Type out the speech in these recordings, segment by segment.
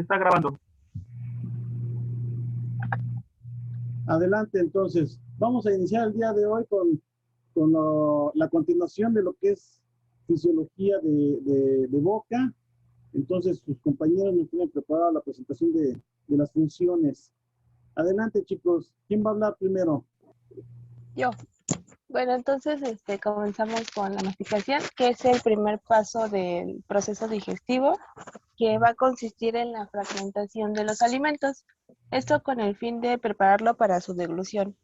está grabando. Adelante, entonces. Vamos a iniciar el día de hoy con la continuación de lo que es fisiología de boca. Entonces, sus compañeros nos tienen preparada la presentación de las funciones. Adelante, chicos. ¿Quién va a hablar primero? Yo. Bueno, entonces comenzamos con la masticación, que es el primer paso del proceso digestivo, que va a consistir en la fragmentación de los alimentos. Esto con el fin de prepararlo para su deglución.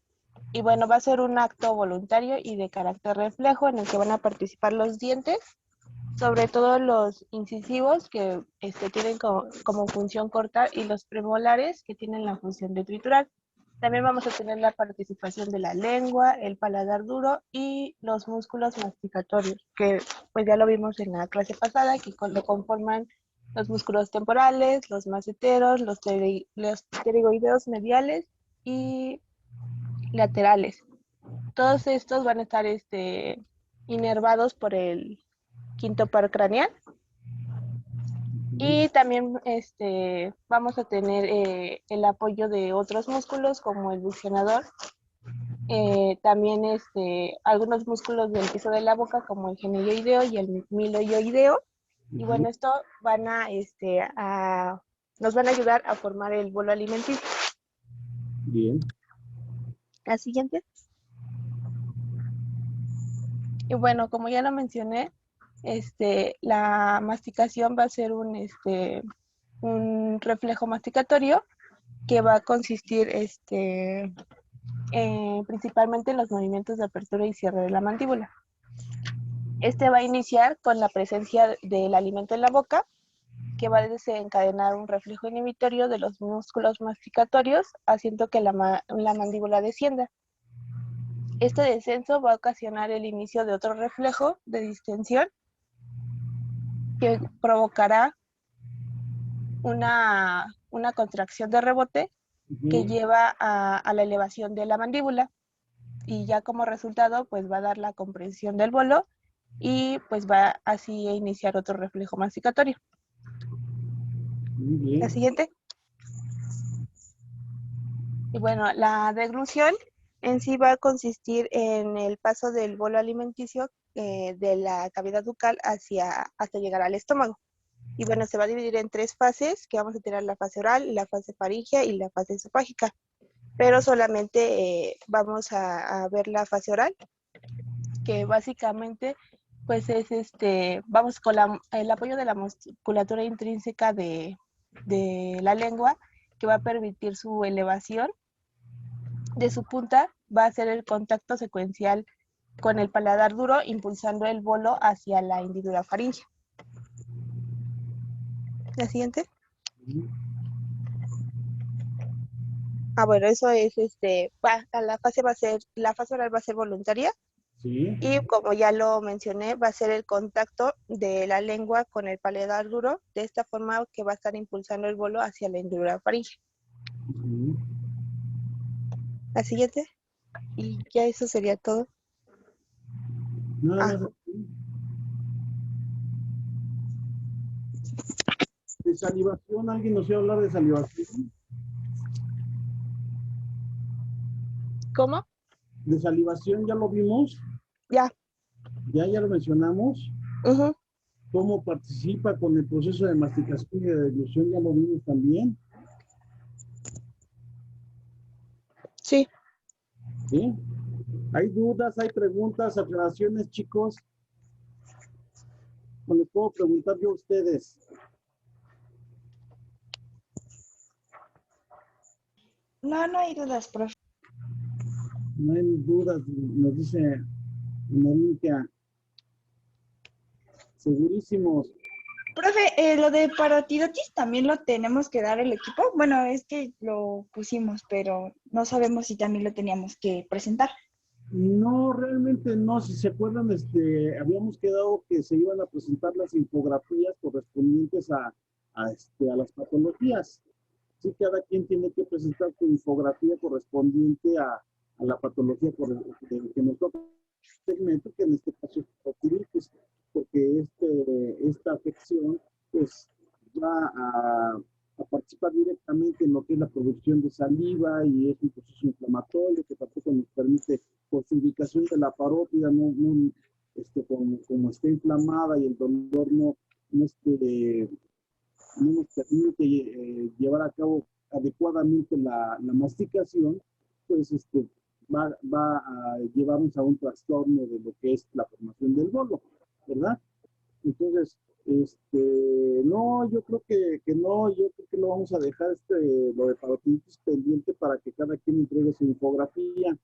Y bueno, va a ser un acto voluntario y de carácter reflejo en el que van a participar los dientes, sobre todo los incisivos que tienen como función cortar, y los premolares que tienen la función de triturar. También vamos a tener la participación de la lengua, el paladar duro y los músculos masticatorios, que pues ya lo vimos en la clase pasada, que lo conforman los músculos temporales, los maceteros, los pterigoideos mediales y laterales. Todos estos van a estar inervados por el quinto par craneal. Y también vamos a tener el apoyo de otros músculos como el buccionador, también algunos músculos del piso de la boca como el geneioideo y el miloioideo. Y bueno, esto nos van a ayudar a formar el bolo alimenticio. Bien. La siguiente. Y bueno, como ya lo mencioné, la masticación va a ser un reflejo masticatorio que va a consistir principalmente en los movimientos de apertura y cierre de la mandíbula. Va a iniciar con la presencia del alimento en la boca, que va a desencadenar un reflejo inhibitorio de los músculos masticatorios, haciendo que la mandíbula descienda. Este descenso va a ocasionar el inicio de otro reflejo de distensión que provocará una contracción de rebote que lleva a la elevación de la mandíbula, y ya como resultado pues va a dar la comprensión del bolo y pues va así a iniciar otro reflejo masticatorio. Muy bien. La siguiente. Y bueno, la deglución en sí va a consistir en el paso del bolo alimenticio de la cavidad bucal hasta llegar al estómago. Y bueno, se va a dividir en tres fases, que vamos a tener la fase oral, la fase faríngea y la fase esofágica. Pero solamente vamos a ver la fase oral, que básicamente pues es vamos con el apoyo de la musculatura intrínseca de la lengua, que va a permitir su elevación de su punta, va a hacer el contacto secuencial con el paladar duro, impulsando el bolo hacia la hendidura faríngea. La siguiente. Bueno, eso es la fase oral va a ser voluntaria. Sí. Y como ya lo mencioné, va a ser el contacto de la lengua con el paladar duro, de esta forma que va a estar impulsando el bolo hacia la hendidura faríngea. La siguiente. Y ya eso sería todo. Nada más. De salivación, ¿alguien nos iba a hablar de salivación? ¿Cómo? De salivación ya lo vimos. Ya. Ya lo mencionamos. ¿Cómo participa con el proceso de masticación y de deglución? Ya lo vimos también. Sí. ¿Sí? ¿Hay dudas, hay preguntas, aclaraciones, chicos? ¿O les puedo preguntar yo a ustedes? No hay dudas, profe. No hay dudas, nos dice Mónica. Segurísimos. Profe, lo de parotidotis también lo tenemos que dar el equipo. Bueno, es que lo pusimos, pero no sabemos si también lo teníamos que presentar. No, realmente no. Si se acuerdan, habíamos quedado que se iban a presentar las infografías correspondientes a las patologías. Sí, cada quien tiene que presentar su infografía correspondiente a la patología que nos toca el segmento, que en este caso es parotiditis, porque esta afección pues va a está directamente en lo que es la producción de saliva y es un proceso inflamatorio que tampoco nos permite, por su ubicación de la parótida, como está inflamada y el dolor no nos permite llevar a cabo adecuadamente la masticación, pues va a llevarnos a un trastorno de lo que es la formación del bolo, ¿verdad? Entonces, no, yo creo que no, yo creo que lo vamos a dejar lo de parotiditis pendiente para que cada quien entregue su infografía.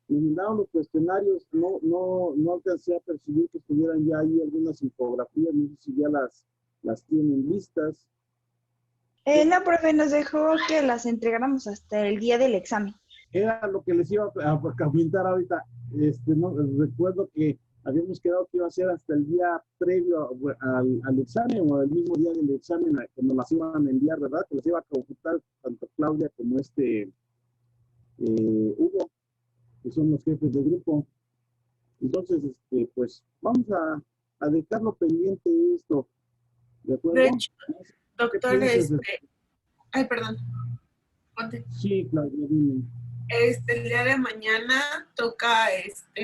Nos mandaron los cuestionarios, no alcancé a percibir que estuvieran ya ahí algunas infografías, no sé si ya las tienen listas. No, profe, nos dejó que las entregáramos hasta el día del examen. Era lo que les iba a comentar ahorita. No, recuerdo que habíamos quedado que iba a ser hasta el día previo al examen o el mismo día del examen cuando las iban a enviar, ¿verdad? Que las iba a consultar tanto Claudia como Hugo, que son los jefes del grupo. Entonces, pues vamos a dejarlo pendiente esto, ¿de acuerdo? De hecho, doctor, ay, perdón. Ponte. Sí, Claudia, dime. El día de mañana toca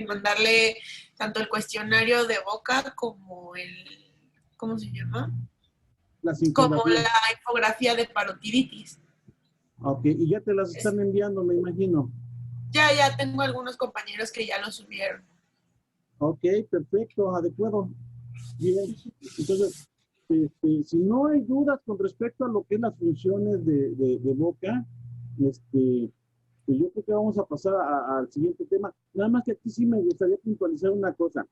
mandarle tanto el cuestionario de boca como ¿cómo se llama? Como la infografía de parotiditis. Ok, y ya te las están enviando, me imagino. Ya tengo algunos compañeros que ya lo subieron. Ok, perfecto, adecuado. Bien, entonces, si no hay dudas con respecto a lo que es las funciones de boca, pues yo creo que vamos a pasar al siguiente tema. Nada más que aquí sí me gustaría puntualizar una cosa.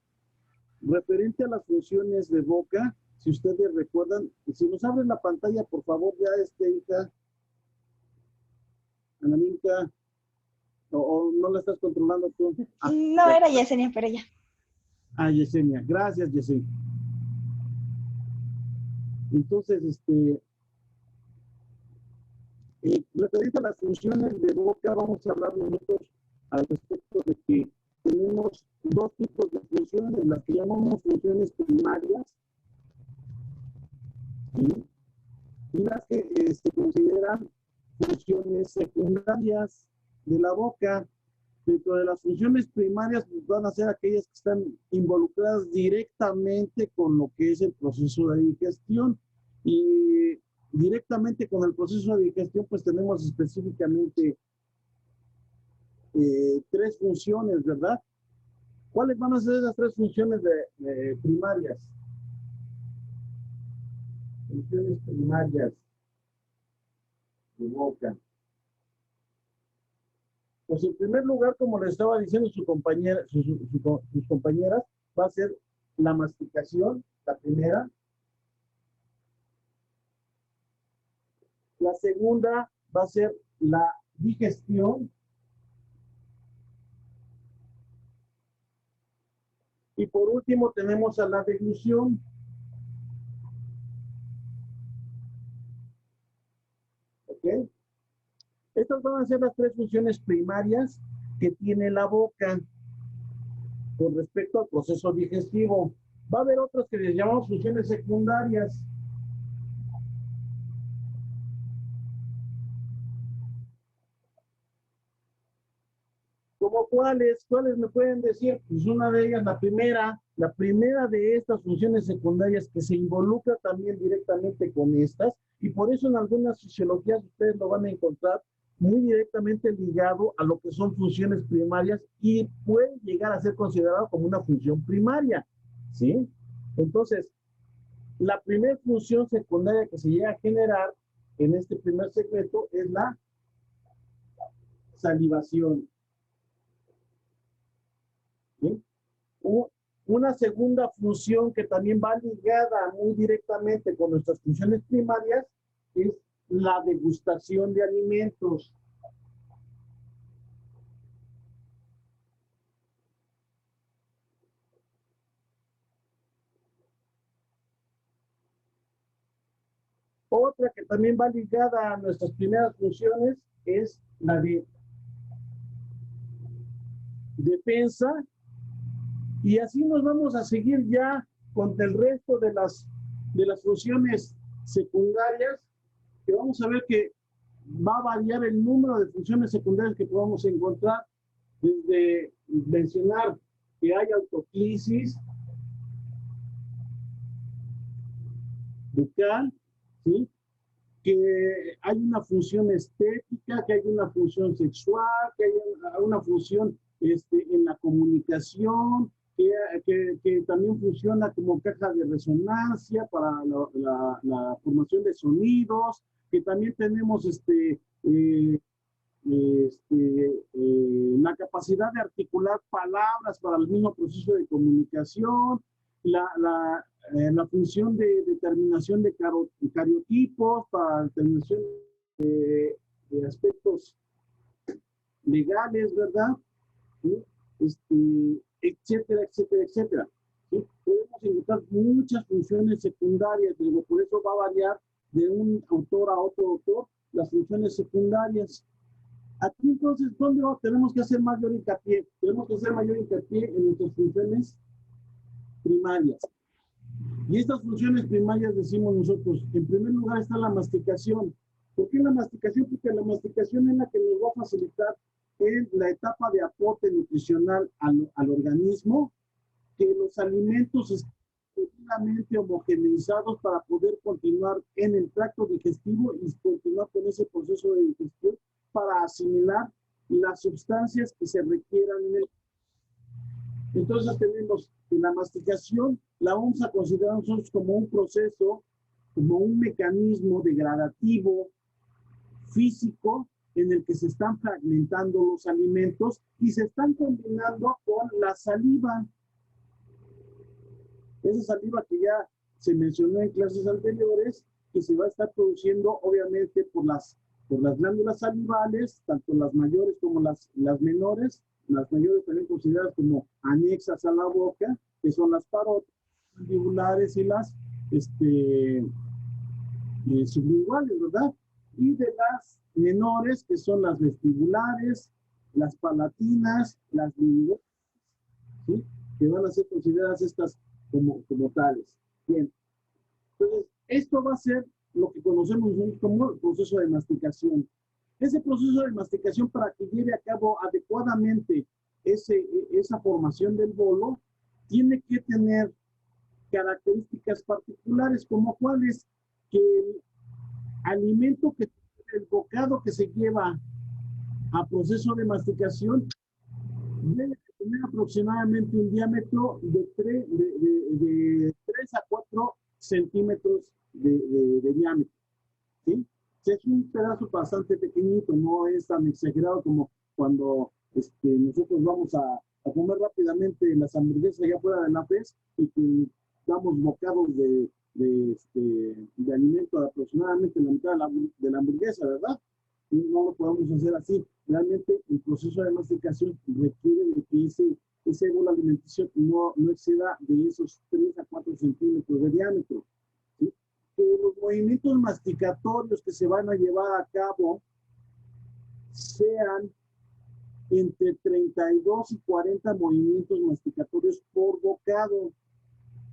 Referente a las funciones de boca, si ustedes recuerdan, si nos abren la pantalla, por favor, ya hija, Anaminka, o no la estás controlando tú. No, era Yesenia, pero ya. Yesenia. Gracias, Yesenia. Entonces, referente a las funciones de boca, vamos a hablar nosotros al respecto de que tenemos dos tipos de funciones, las que llamamos funciones primarias, ¿sí? Y las que se consideran funciones secundarias de la boca. Dentro de las funciones primarias pues, van a ser aquellas que están involucradas directamente con lo que es el proceso de digestión. Y directamente con el proceso de digestión, pues tenemos específicamente tres funciones, ¿verdad? ¿Cuáles van a ser esas tres funciones primarias? Funciones primarias de boca. Pues en primer lugar, como les estaba diciendo sus compañeras, va a ser la masticación, la primera. La segunda va a ser la digestión. Y por último tenemos a la deglución. ¿Ok? Estas van a ser las tres funciones primarias que tiene la boca con respecto al proceso digestivo. Va a haber otras que les llamamos funciones secundarias. ¿Cómo cuáles? ¿Cuáles me pueden decir? Pues una de ellas, la primera de estas funciones secundarias que se involucra también directamente con estas, y por eso en algunas fisiologías ustedes lo van a encontrar muy directamente ligado a lo que son funciones primarias y puede llegar a ser considerado como una función primaria, ¿sí? Entonces, la primera función secundaria que se llega a generar en este primer segmento es la salivación. ¿Sí? Una segunda función que también va ligada muy directamente con nuestras funciones primarias es la degustación de alimentos. Otra que también va ligada a nuestras primeras funciones es la de defensa. Y así nos vamos a seguir ya con el resto de las funciones secundarias que vamos a ver que va a variar el número de funciones secundarias que podamos encontrar, desde mencionar que hay autoclisis bucal, ¿sí? Que hay una función estética, que hay una función sexual, que hay una función en la comunicación, que también funciona como caja de resonancia para la formación de sonidos, que también tenemos la capacidad de articular palabras para el mismo proceso de comunicación, la función de determinación de cariotipos para determinación de aspectos legales, ¿verdad? ¿Sí? Etcétera, etcétera, etcétera. ¿Sí? Podemos encontrar muchas funciones secundarias, digo, por eso va a variar de un autor a otro autor las funciones secundarias. Aquí entonces, ¿dónde tenemos que hacer mayor hincapié? Tenemos que hacer mayor hincapié en nuestras funciones primarias. Y estas funciones primarias decimos nosotros, en primer lugar está la masticación. ¿Por qué la masticación? Porque la masticación es la que nos va a facilitar en la etapa de aporte nutricional al organismo, que los alimentos estén debidamente homogeneizados para poder continuar en el tracto digestivo y continuar con ese proceso de digestión para asimilar las sustancias que se requieran en el. Entonces tenemos que la masticación la vamos a considerar nosotros como un proceso, como un mecanismo degradativo físico en el que se están fragmentando los alimentos y se están combinando con la saliva. Esa saliva que ya se mencionó en clases anteriores, que se va a estar produciendo obviamente por las glándulas salivales, tanto las mayores como las menores. Las mayores también consideradas como anexas a la boca, que son las parotídas mandibulares y las sublinguales, ¿verdad? Y de las menores, que son las vestibulares, las palatinas, las linguales, ¿sí? Que van a ser consideradas estas como tales. Bien. Entonces, esto va a ser lo que conocemos como el proceso de masticación. Ese proceso de masticación, para que lleve a cabo adecuadamente esa formación del bolo, tiene que tener características particulares, como cuáles, que el alimento, el bocado que se lleva a proceso de masticación debe tener aproximadamente un diámetro de 3 a 4 centímetros de diámetro, ¿sí? Es un pedazo bastante pequeñito, no es tan exagerado como cuando nosotros vamos a comer rápidamente las hamburguesas allá afuera de la FES y que damos bocados de alimento de aproximadamente la mitad de la hamburguesa, ¿verdad? Y no lo podemos hacer así. Realmente el proceso de masticación requiere de que ese bolo alimenticio no exceda de esos 3 a 4 centímetros de diámetro. ¿Sí? Que los movimientos masticatorios que se van a llevar a cabo sean entre 32 y 40 movimientos masticatorios por bocado.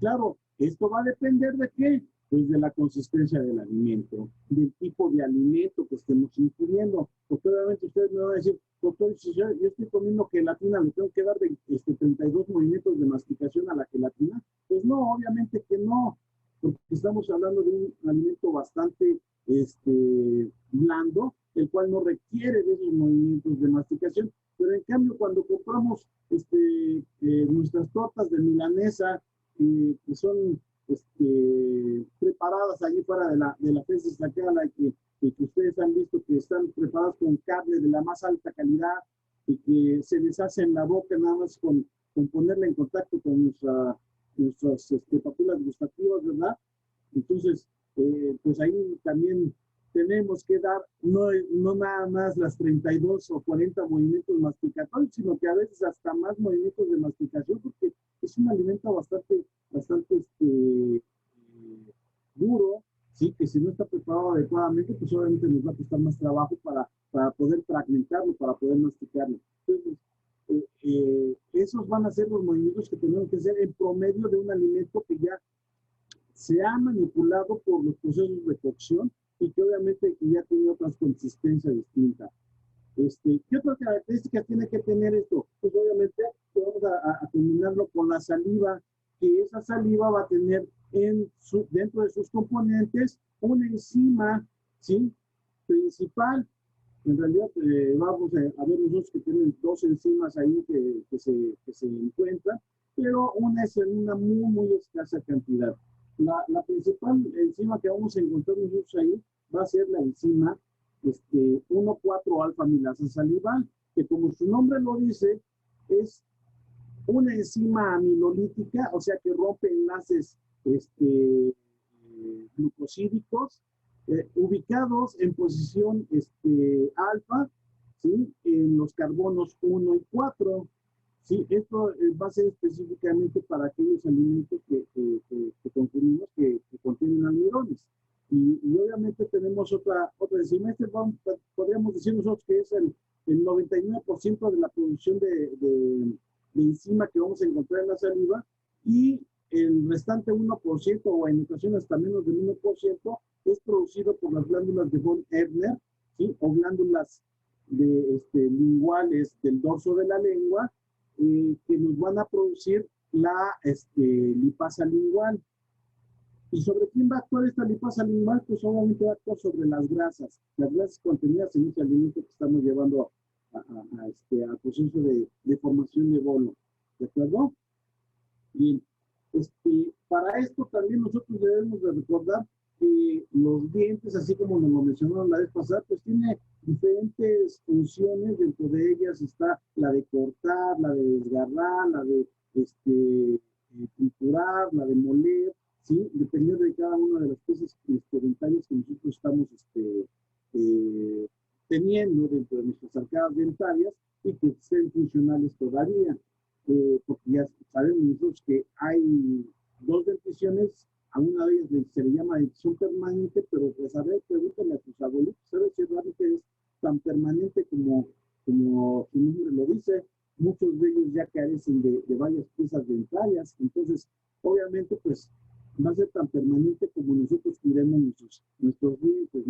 Claro, esto va a depender de qué, pues de la consistencia del alimento, del tipo de alimento que estemos ingiriendo. Porque obviamente ustedes me van a decir, doctor, si yo estoy comiendo gelatina, ¿le tengo que dar 32 movimientos de masticación a la gelatina? Pues no, obviamente que no, porque estamos hablando de un alimento bastante blando, el cual no requiere de esos movimientos de masticación. Pero en cambio, cuando compramos nuestras tortas de milanesa, que son preparadas allí fuera de la FES de Iztacala, y que ustedes han visto que están preparadas con carne de la más alta calidad y que se deshace en la boca nada más con ponerla en contacto con nuestras papilas gustativas, ¿verdad? Entonces, pues ahí también tenemos que dar no nada más las 32 o 40 movimientos masticatorios, sino que a veces hasta más movimientos de masticación, porque es un alimento bastante duro, ¿sí? Que si no está preparado adecuadamente, pues obviamente nos va a costar más trabajo para poder fragmentarlo, para poder masticarlo. Entonces, esos van a ser los movimientos que tenemos que hacer en promedio de un alimento que ya se ha manipulado por los procesos de cocción y que obviamente ya tiene otras consistencias distintas. ¿Qué otras características tiene que tener esto? Pues obviamente vamos a combinarlo con la saliva, que esa saliva va a tener dentro de sus componentes una enzima, ¿sí?, principal. En realidad vamos a ver nosotros que tienen dos enzimas ahí que se encuentran, pero una es en una muy escasa cantidad. La principal enzima que vamos a encontrar nosotros ahí va a ser la enzima 1,4-alfa-amilasa salival, que como su nombre lo dice, es una enzima amilolítica, o sea que rompe enlaces glucosídicos, ubicados en posición alfa, ¿sí?, en los carbonos 1 y 4. ¿Sí? Esto va a ser específicamente para aquellos alimentos que consumimos que contienen almidones. Y obviamente tenemos otra enzima. Podríamos decir nosotros que es el 99% de la producción de enzima que vamos a encontrar en la saliva, y el restante 1%, o en ocasiones hasta menos del 1%, es producido por las glándulas de von Ebner, ¿sí?, o glándulas linguales del dorso de la lengua, que nos van a producir la lipasa lingual. ¿Y sobre quién va a actuar esta lipasa lingual? Pues obviamente va a actuar sobre las grasas contenidas en ese alimento que estamos llevando al proceso de formación de bolo. ¿De acuerdo? Bien. Para esto también nosotros debemos de recordar que los dientes, así como nos lo mencionaron la vez pasada, pues tiene diferentes funciones. Dentro de ellas está la de cortar, la de desgarrar, la de triturar, la de moler, ¿sí?, dependiendo de cada una de las piezas dentarias que nosotros estamos teniendo dentro de nuestras arcadas dentarias y que estén funcionales todavía. Porque ya sabemos nosotros que hay dos denticiones, a una de ellas se le llama dentición permanente, pero pues a ver, pregúntale a tus abuelitos, ¿sabes si realmente es tan permanente como su nombre lo dice? Muchos de ellos ya carecen de varias piezas dentarias, entonces obviamente pues va a ser tan permanente como nosotros cuidemos nuestros dientes,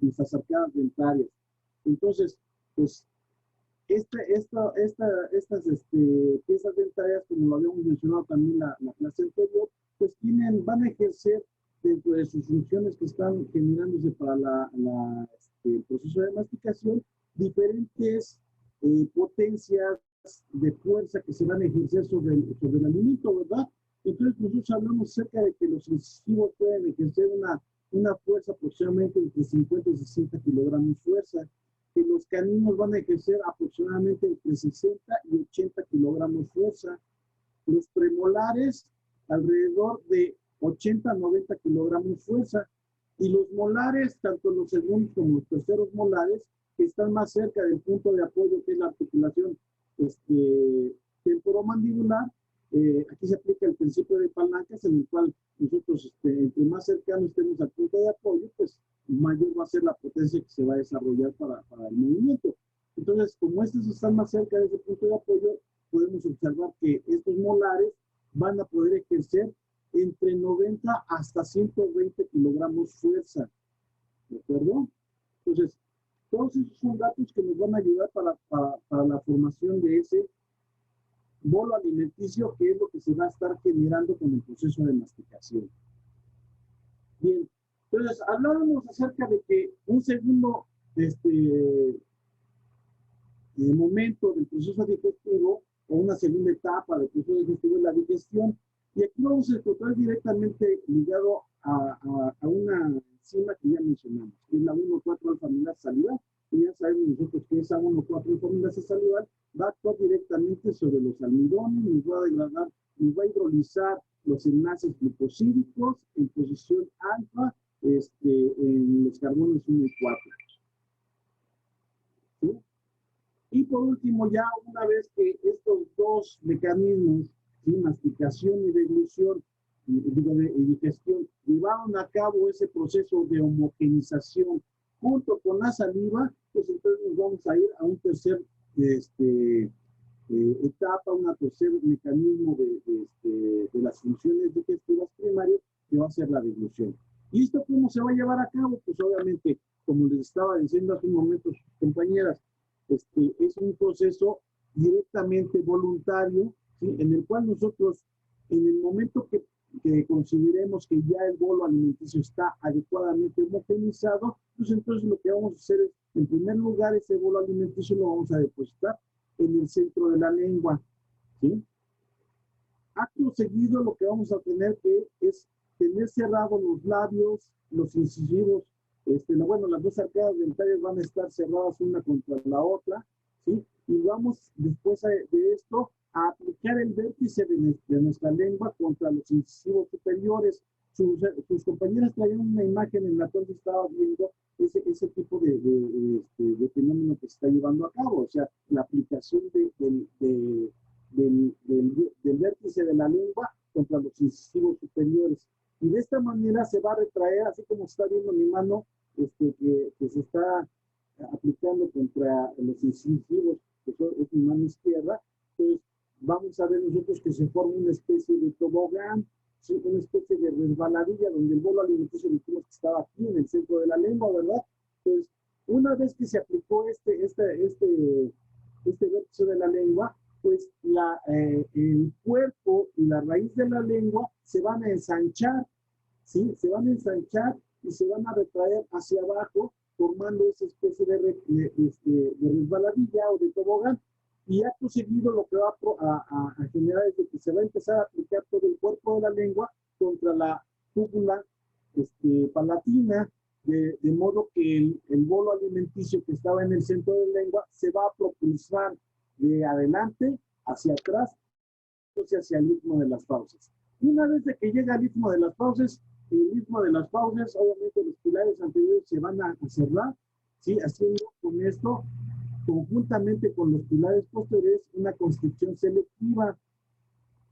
nuestras arcadas dentarias. Entonces, pues estas piezas dentarias, como lo habíamos mencionado también la clase anterior, pues van a ejercer dentro de sus funciones que están generándose para el proceso de masticación, diferentes potencias de fuerza que se van a ejercer sobre el alimento, ¿verdad? Entonces nosotros hablamos acerca de que los incisivos pueden ejercer una fuerza aproximadamente entre 50 y 60 kilogramos fuerza, que los caninos van a ejercer aproximadamente entre 60 y 80 kilogramos fuerza, los premolares alrededor de 80 a 90 kilogramos fuerza, y los molares, tanto los segundos como los terceros molares, que están más cerca del punto de apoyo, que es la articulación temporomandibular. Aquí se aplica el principio de palancas, en el cual nosotros, entre más cercanos estemos al punto de apoyo, pues mayor va a ser la potencia que se va a desarrollar para el movimiento. Entonces, como estos están más cerca de ese punto de apoyo, podemos observar que estos molares van a poder ejercer entre 90 hasta 120 kilogramos fuerza. ¿De acuerdo? Entonces, todos esos son datos que nos van a ayudar para la formación de ese bolo alimenticio, que es lo que se va a estar generando con el proceso de masticación. Bien, entonces hablábamos acerca de que un segundo momento del proceso digestivo, o una segunda etapa del proceso digestivo, es la digestión. Y aquí vamos a encontrar directamente ligado a una enzima que ya mencionamos, que es la 1,4-alfa-amilasa salival. Y ya sabemos nosotros que esa 1,4-alfa-amilasa salival va a actuar directamente sobre los almidones, nos va a degradar, nos va a hidrolizar los enlaces glucosídicos en posición alfa en los carbonos 1 y 4. ¿Sí? Y por último, ya una vez que estos dos mecanismos, ¿sí?, masticación y deglución, y digestión, llevaron a cabo ese proceso de homogenización junto con la saliva, pues entonces nos vamos a ir a un tercer etapa, un tercer mecanismo de las funciones digestivas primarias, que va a ser la deglución. ¿Y esto cómo se va a llevar a cabo? Pues obviamente, como les estaba diciendo hace un momento sus compañeras, es un proceso directamente voluntario, ¿sí? En el cual nosotros, en el momento que consideremos que ya el bolo alimenticio está adecuadamente homogenizado, pues entonces lo que vamos a hacer es, en primer lugar, ese bolo alimenticio lo vamos a depositar en el centro de la lengua, ¿sí? Acto seguido, lo que vamos a tener que es tener cerrados los labios, los incisivos, bueno, las dos arcadas dentarias van a estar cerradas una contra la otra, ¿sí? Y vamos después de esto a aplicar el vértice de nuestra lengua contra los incisivos superiores. Sus compañeras traían una imagen en la cual se estaba viendo ese tipo de fenómeno que se está llevando a cabo, o sea, la aplicación del vértice de la lengua contra los incisivos superiores. Y de esta manera se va a retraer, así como está viendo mi mano, que se está aplicando contra los incisivos, que es mi mano izquierda. Entonces, vamos a ver nosotros que se forma una especie de tobogán, ¿sí? Una especie de resbaladilla, donde el bolo alimenticio dijimos que estaba aquí en el centro de la lengua, ¿verdad? Entonces, una vez que se aplicó este vértice de la lengua, pues el cuerpo y la raíz de la lengua se van a ensanchar, ¿sí? Se van a ensanchar y se van a retraer hacia abajo, formando esa especie de resbaladilla o de tobogán. Y acto seguido lo que va a generar es que se va a empezar a aplicar todo el cuerpo de la lengua contra la cúpula palatina, de modo que el bolo alimenticio que estaba en el centro de la lengua se va a propulsar de adelante hacia atrás, hacia el istmo de las fauces. Y una vez de que llega al istmo de las fauces, obviamente los pilares anteriores se van a cerrar, ¿sí? Haciendo con esto, conjuntamente con los pilares posteriores, una constricción selectiva.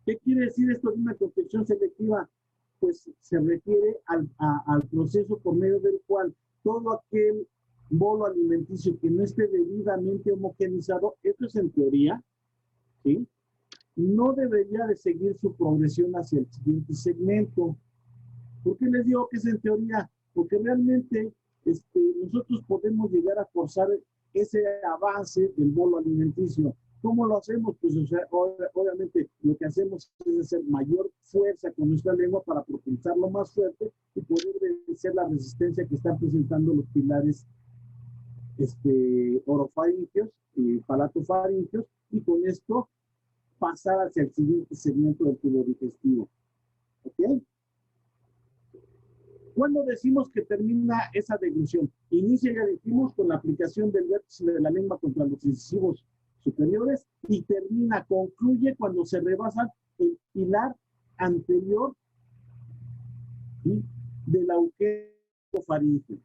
¿Qué quiere decir esto de una constricción selectiva? Pues se refiere al proceso por medio del cual todo aquel bolo alimenticio que no esté debidamente homogenizado, esto es en teoría, ¿sí? No debería de seguir su progresión hacia el siguiente segmento. ¿Por qué les digo que es en teoría? Porque realmente nosotros podemos llegar a forzar ese avance del bolo alimenticio. ¿Cómo lo hacemos? Pues o sea, obviamente lo que hacemos es hacer mayor fuerza con nuestra lengua para propulsarlo más fuerte y poder vencer la resistencia que están presentando los pilares orofaringeos y palatofaringeos, y con esto pasar hacia el siguiente segmento del tubo digestivo. ¿Ok? ¿Cuándo decimos que termina esa deglución? Inicia, ya dijimos, con la aplicación del vértice de la lengua contra los incisivos superiores y termina, concluye cuando se rebasa el pilar anterior, ¿sí?, del agujero faríngeo.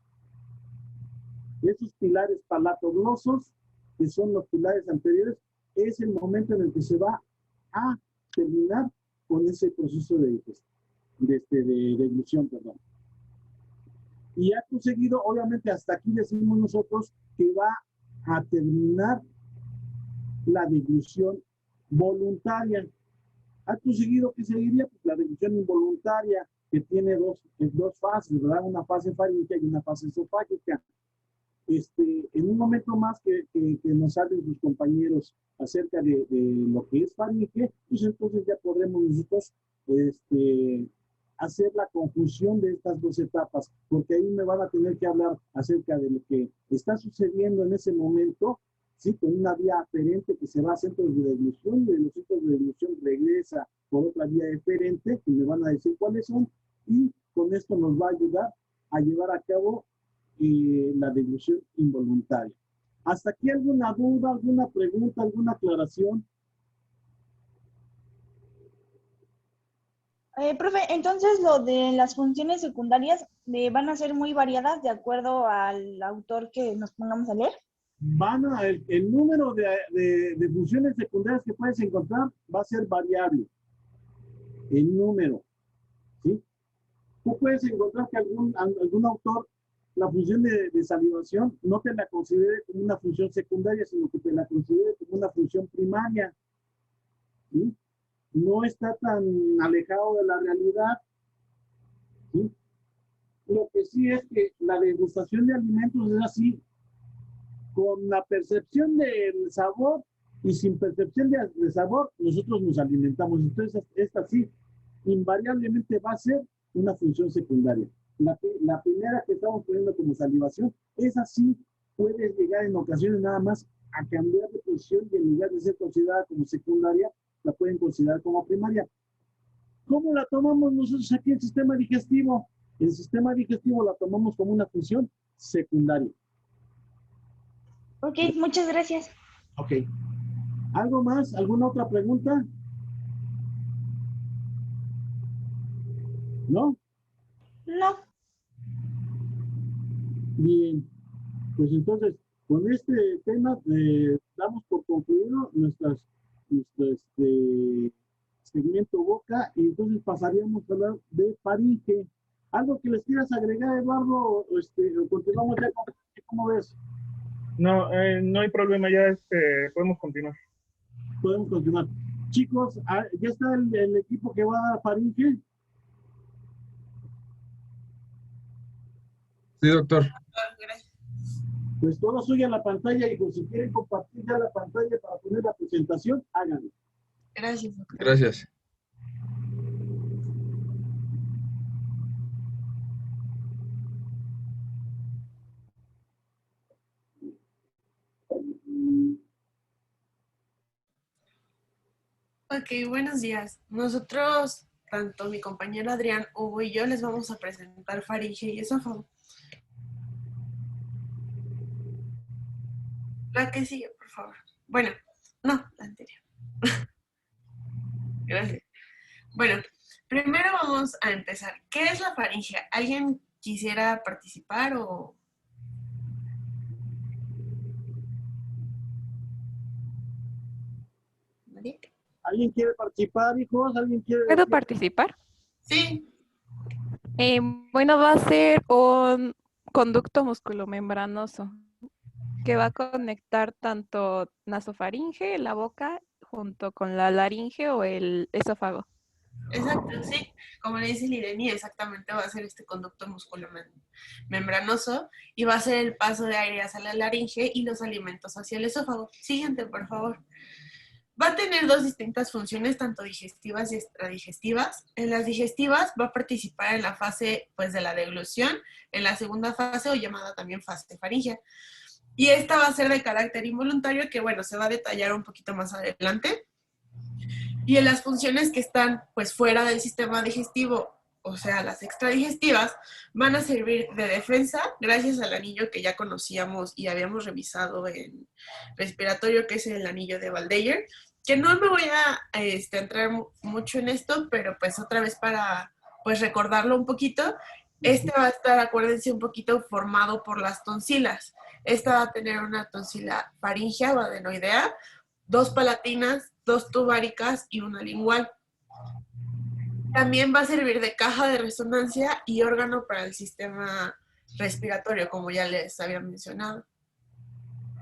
Esos pilares palatoglosos, que son los pilares anteriores, es el momento en el que se va a terminar con ese proceso de deglución, perdón. Y acto seguido, obviamente hasta aquí decimos nosotros que va a terminar la deglución voluntaria. Acto seguido, ¿qué seguiría? Pues la deglución involuntaria, que tiene dos fases, ¿verdad? Una fase faríngea y una fase esofágica. En un momento más que nos hablen sus compañeros acerca de lo que es faringe, pues entonces ya podremos nosotros hacer la conjunción de estas dos etapas, porque ahí me van a tener que hablar acerca de lo que está sucediendo en ese momento, ¿sí?, con una vía aferente que se va a centros de deglución, y de los centros de deglución regresa por otra vía eferente, que me van a decir cuáles son, y con esto nos va a ayudar a llevar a cabo la deglución involuntaria. ¿Hasta aquí alguna duda, alguna pregunta, alguna aclaración? Profe, entonces lo de las funciones secundarias van a ser muy variadas de acuerdo al autor que nos pongamos a leer. El número de funciones secundarias que puedes encontrar va a ser variable. El número, ¿sí? Tú puedes encontrar que algún autor la función de salivación no te la considere como una función secundaria, sino que te la considere como una función primaria, ¿sí? No está tan alejado de la realidad, ¿sí? decir es que la degustación de alimentos es así, con la percepción del sabor y sin percepción de sabor, nosotros nos alimentamos. Entonces, esta sí, invariablemente va a ser una función secundaria. La primera que estamos poniendo como salivación, esa sí puede llegar en ocasiones nada más a cambiar de posición y en lugar de ser considerada como secundaria, la pueden considerar como primaria. ¿Cómo la tomamos nosotros aquí en el sistema digestivo? El sistema digestivo la tomamos como una función secundaria. Ok, muchas gracias. Ok. ¿Algo más? ¿Alguna otra pregunta? ¿No? No. Bien. Pues entonces, con este tema damos por concluido nuestro segmento boca y entonces pasaríamos a hablar de faringe. ¿Algo que les quieras agregar, Eduardo? O continuamos ya con, ¿cómo ves? No, no hay problema, ya podemos continuar. Podemos continuar. Chicos, ¿ya está el equipo que va a dar faringe? Sí, doctor. Pues todo suya la pantalla y si quieren compartir ya la pantalla para poner la presentación, háganlo. Gracias, doctor. Gracias. Ok, buenos días. Nosotros, tanto mi compañero Adrián, Hugo y yo, les vamos a presentar faringe y esófago. La que sigue, por favor. Bueno, no, la anterior. Gracias. Bueno, primero vamos a empezar. ¿Qué es la faringe? ¿Alguien quisiera participar o...? ¿Nadie? ¿Alguien quiere participar, hijos? ¿Alguien quiere ¿Puedo decir? participar? Sí. Bueno, va a ser un conducto musculomembranoso que va a conectar tanto nasofaringe, la boca, junto con la laringe o el esófago. Exacto, sí. Como le dice Lireni, exactamente va a ser este conducto musculomembranoso y va a ser el paso de aire hacia la laringe y los alimentos hacia el esófago. Siguiente, por favor. Va a tener dos distintas funciones, tanto digestivas y extradigestivas. En las digestivas va a participar en la fase pues, de la deglución, en la segunda fase o llamada también fase faríngea. Y esta va a ser de carácter involuntario que, bueno, se va a detallar un poquito más adelante. Y en las funciones que están pues fuera del sistema digestivo, o sea, las extradigestivas, van a servir de defensa gracias al anillo que ya conocíamos y habíamos revisado en respiratorio, que es el anillo de Valdeyer, que no me voy a entrar mucho en esto, pero pues otra vez para pues recordarlo un poquito, este va a estar, acuérdense, un poquito formado por las tonsilas. Esta va a tener una tonsila faríngea o adenoidea, dos palatinas, dos tubáricas y una lingual. También va a servir de caja de resonancia y órgano para el sistema respiratorio, como ya les había mencionado.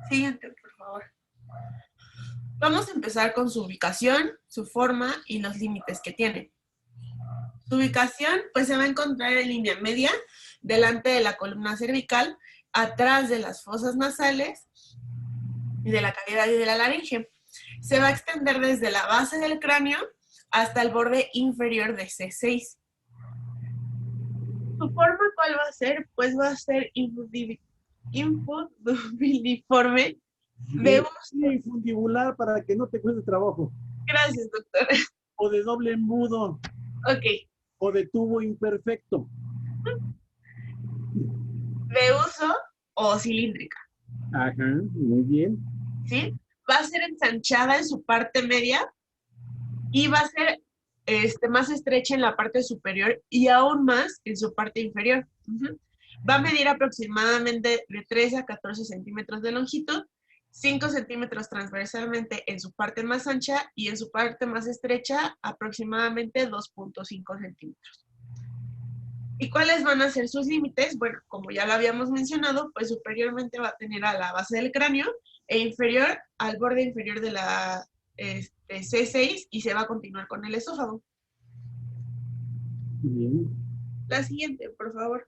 Siguiente, por favor. Vamos a empezar con su ubicación, su forma y los límites que tiene. Su ubicación, pues se va a encontrar en línea media, delante de la columna cervical, atrás de las fosas nasales y de la cavidad y de la laringe. Se va a extender desde la base del cráneo hasta el borde inferior de C6. ¿Su forma cuál va a ser? Pues va a ser infundiforme. Infundibular para que no te cueste trabajo. Gracias, doctor. O de doble embudo. Ok. O de tubo imperfecto. De uso o cilíndrica. Ajá, muy bien. ¿Sí? Va a ser ensanchada en su parte media y va a ser más estrecha en la parte superior y aún más en su parte inferior. Va a medir aproximadamente de 13 a 14 centímetros de longitud, 5 centímetros transversalmente en su parte más ancha y en su parte más estrecha aproximadamente 2.5 centímetros. ¿Y cuáles van a ser sus límites? Bueno, como ya lo habíamos mencionado, pues superiormente va a tener a la base del cráneo e inferior al borde inferior de la C6 y se va a continuar con el esófago. Bien. La siguiente, por favor.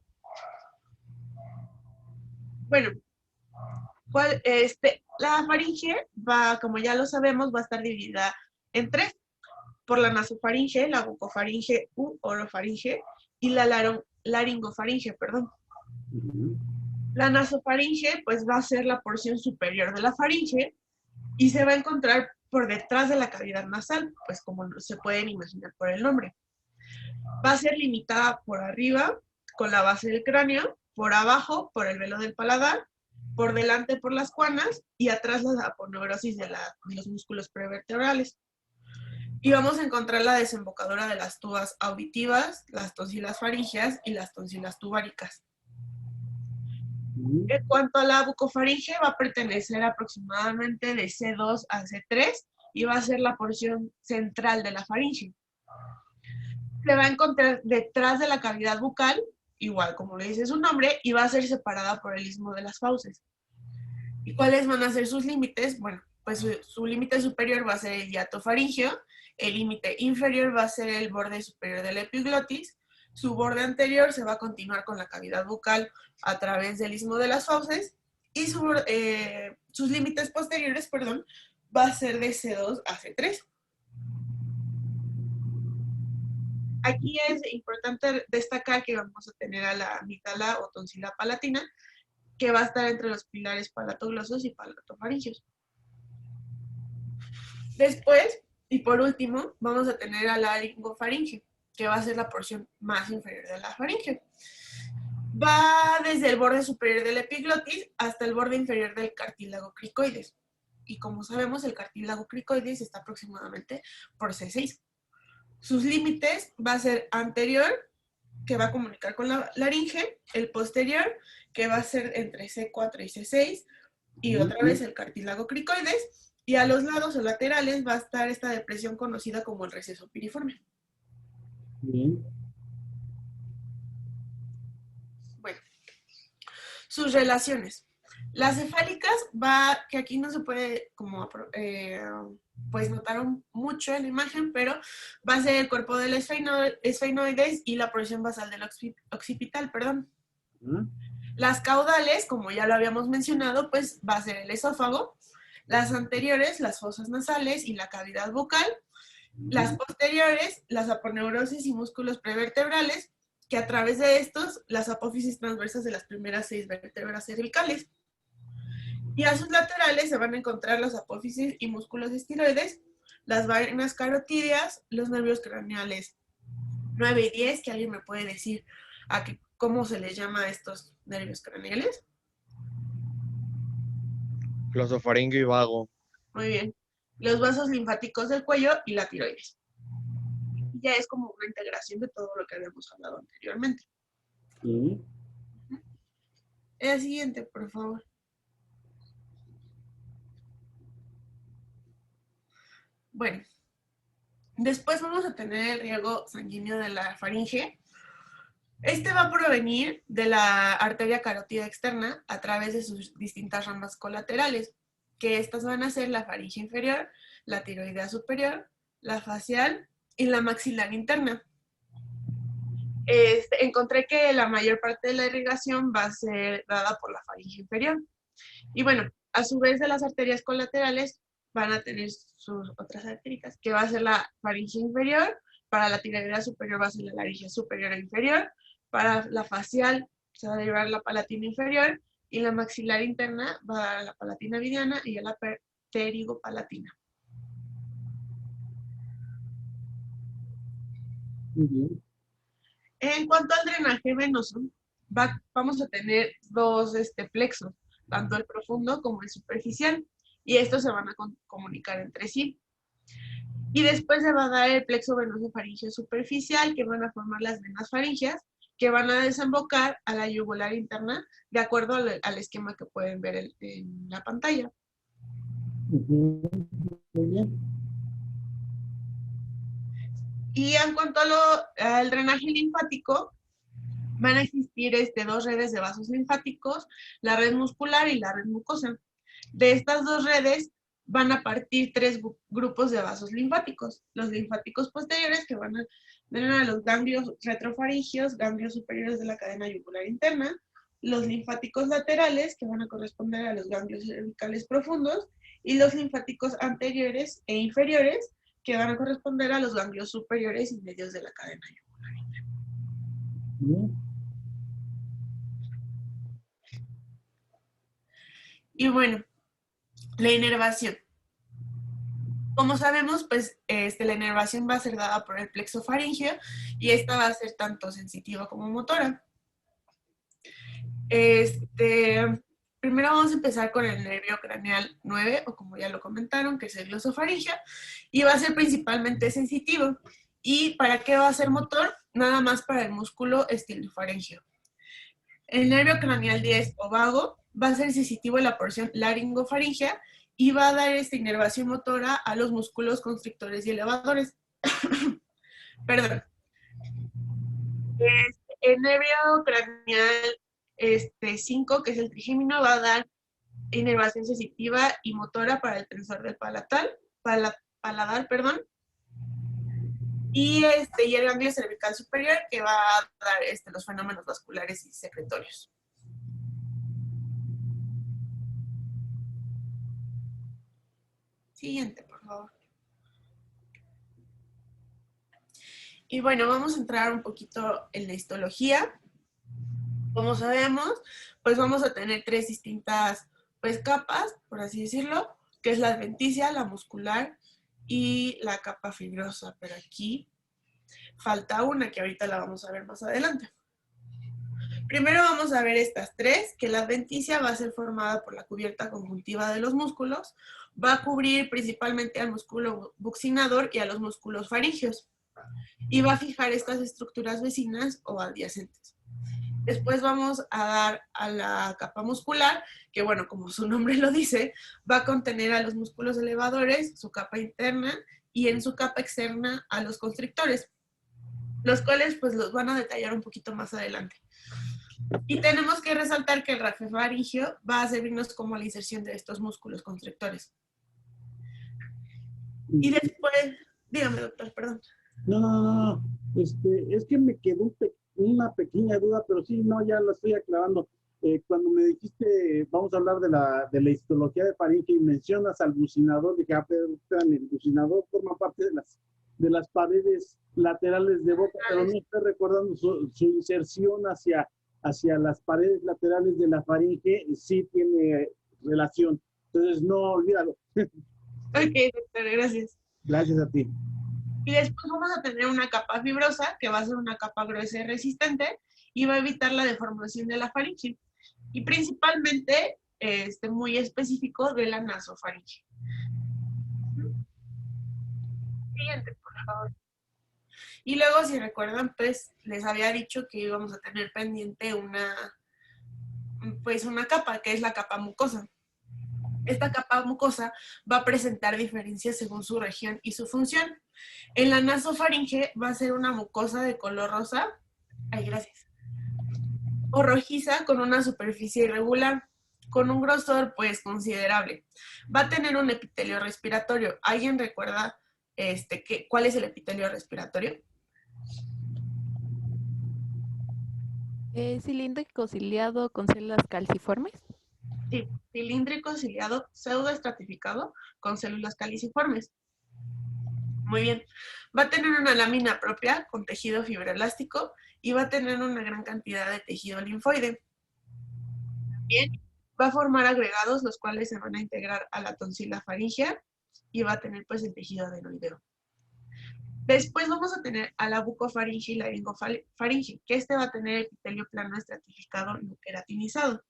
Bueno, la faringe va, como ya lo sabemos, va a estar dividida en tres, por la nasofaringe, la bucofaringe u orofaringe y la laringofaringe, perdón. La nasofaringe pues va a ser la porción superior de la faringe y se va a encontrar por detrás de la cavidad nasal, pues como se pueden imaginar por el nombre. Va a ser limitada por arriba con la base del cráneo, por abajo por el velo del paladar, por delante por las cuanas y atrás la aponeurosis de los músculos prevertebrales. Y vamos a encontrar la desembocadura de las tubas auditivas, las tonsilas faringeas y las tonsilas tubáricas. En cuanto a la bucofaringe, va a pertenecer aproximadamente de C2 a C3 y va a ser la porción central de la faringe. Se va a encontrar detrás de la cavidad bucal, igual como le dice su nombre, y va a ser separada por el istmo de las fauces. ¿Y cuáles van a ser sus límites? Bueno, pues su límite superior va a ser el hiato faríngeo, el límite inferior va a ser el borde superior de la epiglotis, su borde anterior se va a continuar con la cavidad bucal a través del istmo de las fauces, y sus límites posteriores, perdón, va a ser de C2 a C3. Aquí es importante destacar que vamos a tener a la amígdala o tonsila palatina, que va a estar entre los pilares palatoglosos y palatofaringeos. Después, y por último, vamos a tener a la laringofaringe, que va a ser la porción más inferior de la faringe. Va desde el borde superior del epiglotis hasta el borde inferior del cartílago cricoides. Y como sabemos, el cartílago cricoides está aproximadamente por C6. Sus límites va a ser anterior, que va a comunicar con la laringe, el posterior, que va a ser entre C4 y C6, y otra vez el cartílago cricoides, y a los lados o laterales va a estar esta depresión conocida como el receso piriforme. Bien. Bueno, sus relaciones. Las cefálicas que aquí no se puede como pues notar mucho en la imagen, pero va a ser el cuerpo del esfenoides y la porción basal del occipital, perdón. Las caudales, como ya lo habíamos mencionado, pues va a ser el esófago. Las anteriores, las fosas nasales y la cavidad bucal. Las posteriores, las aponeurosis y músculos prevertebrales, que a través de estos, las apófisis transversas de las primeras 6 vértebras cervicales. Y a sus laterales se van a encontrar las apófisis y músculos estiloides, las venas carotídeas, los nervios craneales 9 y 10, que alguien me puede decir cómo se les llama a estos nervios craneales. Glosofaringio y vago. Muy bien. Los vasos linfáticos del cuello y la tiroides. Ya es como una integración de todo lo que habíamos hablado anteriormente. El siguiente, por favor. Bueno, después vamos a tener el riego sanguíneo de la faringe. Este va a provenir de la arteria carótida externa a través de sus distintas ramas colaterales, que estas van a ser la faringe inferior, la tiroidea superior, la facial y la maxilar interna. Encontré que la mayor parte de la irrigación va a ser dada por la faringe inferior. Y bueno, a su vez de las arterias colaterales van a tener sus otras arterias, que va a ser la faringe inferior, para la tiroidea superior va a ser la laringe superior e inferior, para la facial se va a derivar la palatina inferior, y la maxilar interna va a dar la palatina mediana y a la pterigopalatina. Muy bien. En cuanto al drenaje venoso, vamos a tener dos plexos, tanto el profundo como el superficial, y estos se van a comunicar entre sí. Y después se va a dar el plexo venoso faríngeo superficial, que van a formar las venas faringeas, que van a desembocar a la yugular interna, de acuerdo al esquema que pueden ver en la pantalla. Muy bien. Y en cuanto al drenaje linfático, van a existir dos redes de vasos linfáticos, la red muscular y la red mucosa. De estas dos redes van a partir 3 grupos de vasos linfáticos. Los linfáticos posteriores, que van a drenar a los ganglios retrofaringeos, ganglios superiores de la cadena yugular interna, los linfáticos laterales, que van a corresponder a los ganglios cervicales profundos, y los linfáticos anteriores e inferiores, que van a corresponder a los ganglios superiores y medios de la cadena yugular. Y bueno, la inervación. Como sabemos, pues la inervación va a ser dada por el plexo faríngeo y esta va a ser tanto sensitiva como motora. Primero vamos a empezar con el nervio craneal 9, o como ya lo comentaron, que es el glosofaringeo, y va a ser principalmente sensitivo. ¿Y para qué va a ser motor? Nada más para el músculo estilofaringeo. El nervio craneal 10 o vago va a ser sensitivo en la porción laringofaringea y va a dar esta inervación motora a los músculos constrictores y elevadores. Perdón. El nervio craneal 5, que es el trigémino, va a dar inervación sensitiva y motora para el tensor del paladar, y el ganglio cervical superior, que va a dar los fenómenos vasculares y secretorios. Siguiente, por favor. Y bueno, vamos a entrar un poquito en la histología. Como sabemos, pues vamos a tener 3 distintas capas, por así decirlo, que es la adventicia, la muscular y la capa fibrosa. Pero aquí falta una que ahorita la vamos a ver más adelante. Primero vamos a ver estas 3, que la adventicia va a ser formada por la cubierta conjuntiva de los músculos, va a cubrir principalmente al músculo buccinador y a los músculos faríngeos, y va a fijar estas estructuras vecinas o adyacentes. Después vamos a dar a la capa muscular, que bueno, como su nombre lo dice, va a contener a los músculos elevadores, su capa interna, y en su capa externa a los constrictores, los cuales pues los van a detallar un poquito más adelante. Y tenemos que resaltar que el rafe-faríngeo va a servirnos como la inserción de estos músculos constrictores. Y después, dígame, doctor, perdón. No. Es que me quedó una pequeña duda, pero sí, no, ya la estoy aclarando. Cuando me dijiste, vamos a hablar de la histología de faringe y mencionas al bucinador, dije, pero el bucinador forma parte de las paredes laterales de boca, pero no estoy recordando su inserción hacia las paredes laterales de la faringe, sí tiene relación. Entonces, no, olvídalo. Ok, doctor, gracias. Gracias a ti. Y después vamos a tener una capa fibrosa, que va a ser una capa gruesa y resistente, y va a evitar la deformación de la faringe. Y principalmente, muy específico de la nasofaringe. Siguiente, por favor. Y luego, si recuerdan, pues les había dicho que íbamos a tener pendiente una capa, que es la capa mucosa. Esta capa mucosa va a presentar diferencias según su región y su función. En la nasofaringe va a ser una mucosa de color rosa, o rojiza, con una superficie irregular, con un grosor pues considerable. Va a tener un epitelio respiratorio. ¿Alguien recuerda cuál es el epitelio respiratorio? Cilíndrico ciliado con células calciformes. Sí, cilíndrico ciliado pseudoestratificado con células caliciformes. Muy bien. Va a tener una lámina propia con tejido fibroelástico y va a tener una gran cantidad de tejido linfoide. Bien. Va a formar agregados, los cuales se van a integrar a la tonsila faríngea y va a tener pues el tejido adenoideo. Después vamos a tener a la bucofaringe y la laringofaringe, que va a tener epitelio plano estratificado no queratinizado.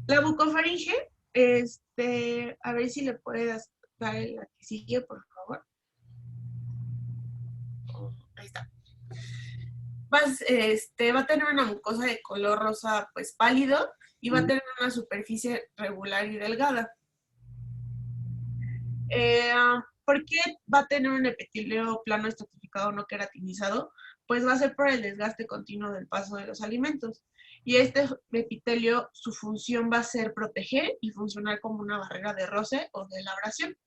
La bucofaringe, a ver si le puedes dar la que sigue, por favor. Ahí está. Va a tener una mucosa de color rosa pues pálido y va a tener una superficie regular y delgada. ¿Por qué va a tener un epitelio plano estratificado no queratinizado? Pues va a ser por el desgaste continuo del paso de los alimentos. Y este epitelio, su función va a ser proteger y funcionar como una barrera de roce o de labración.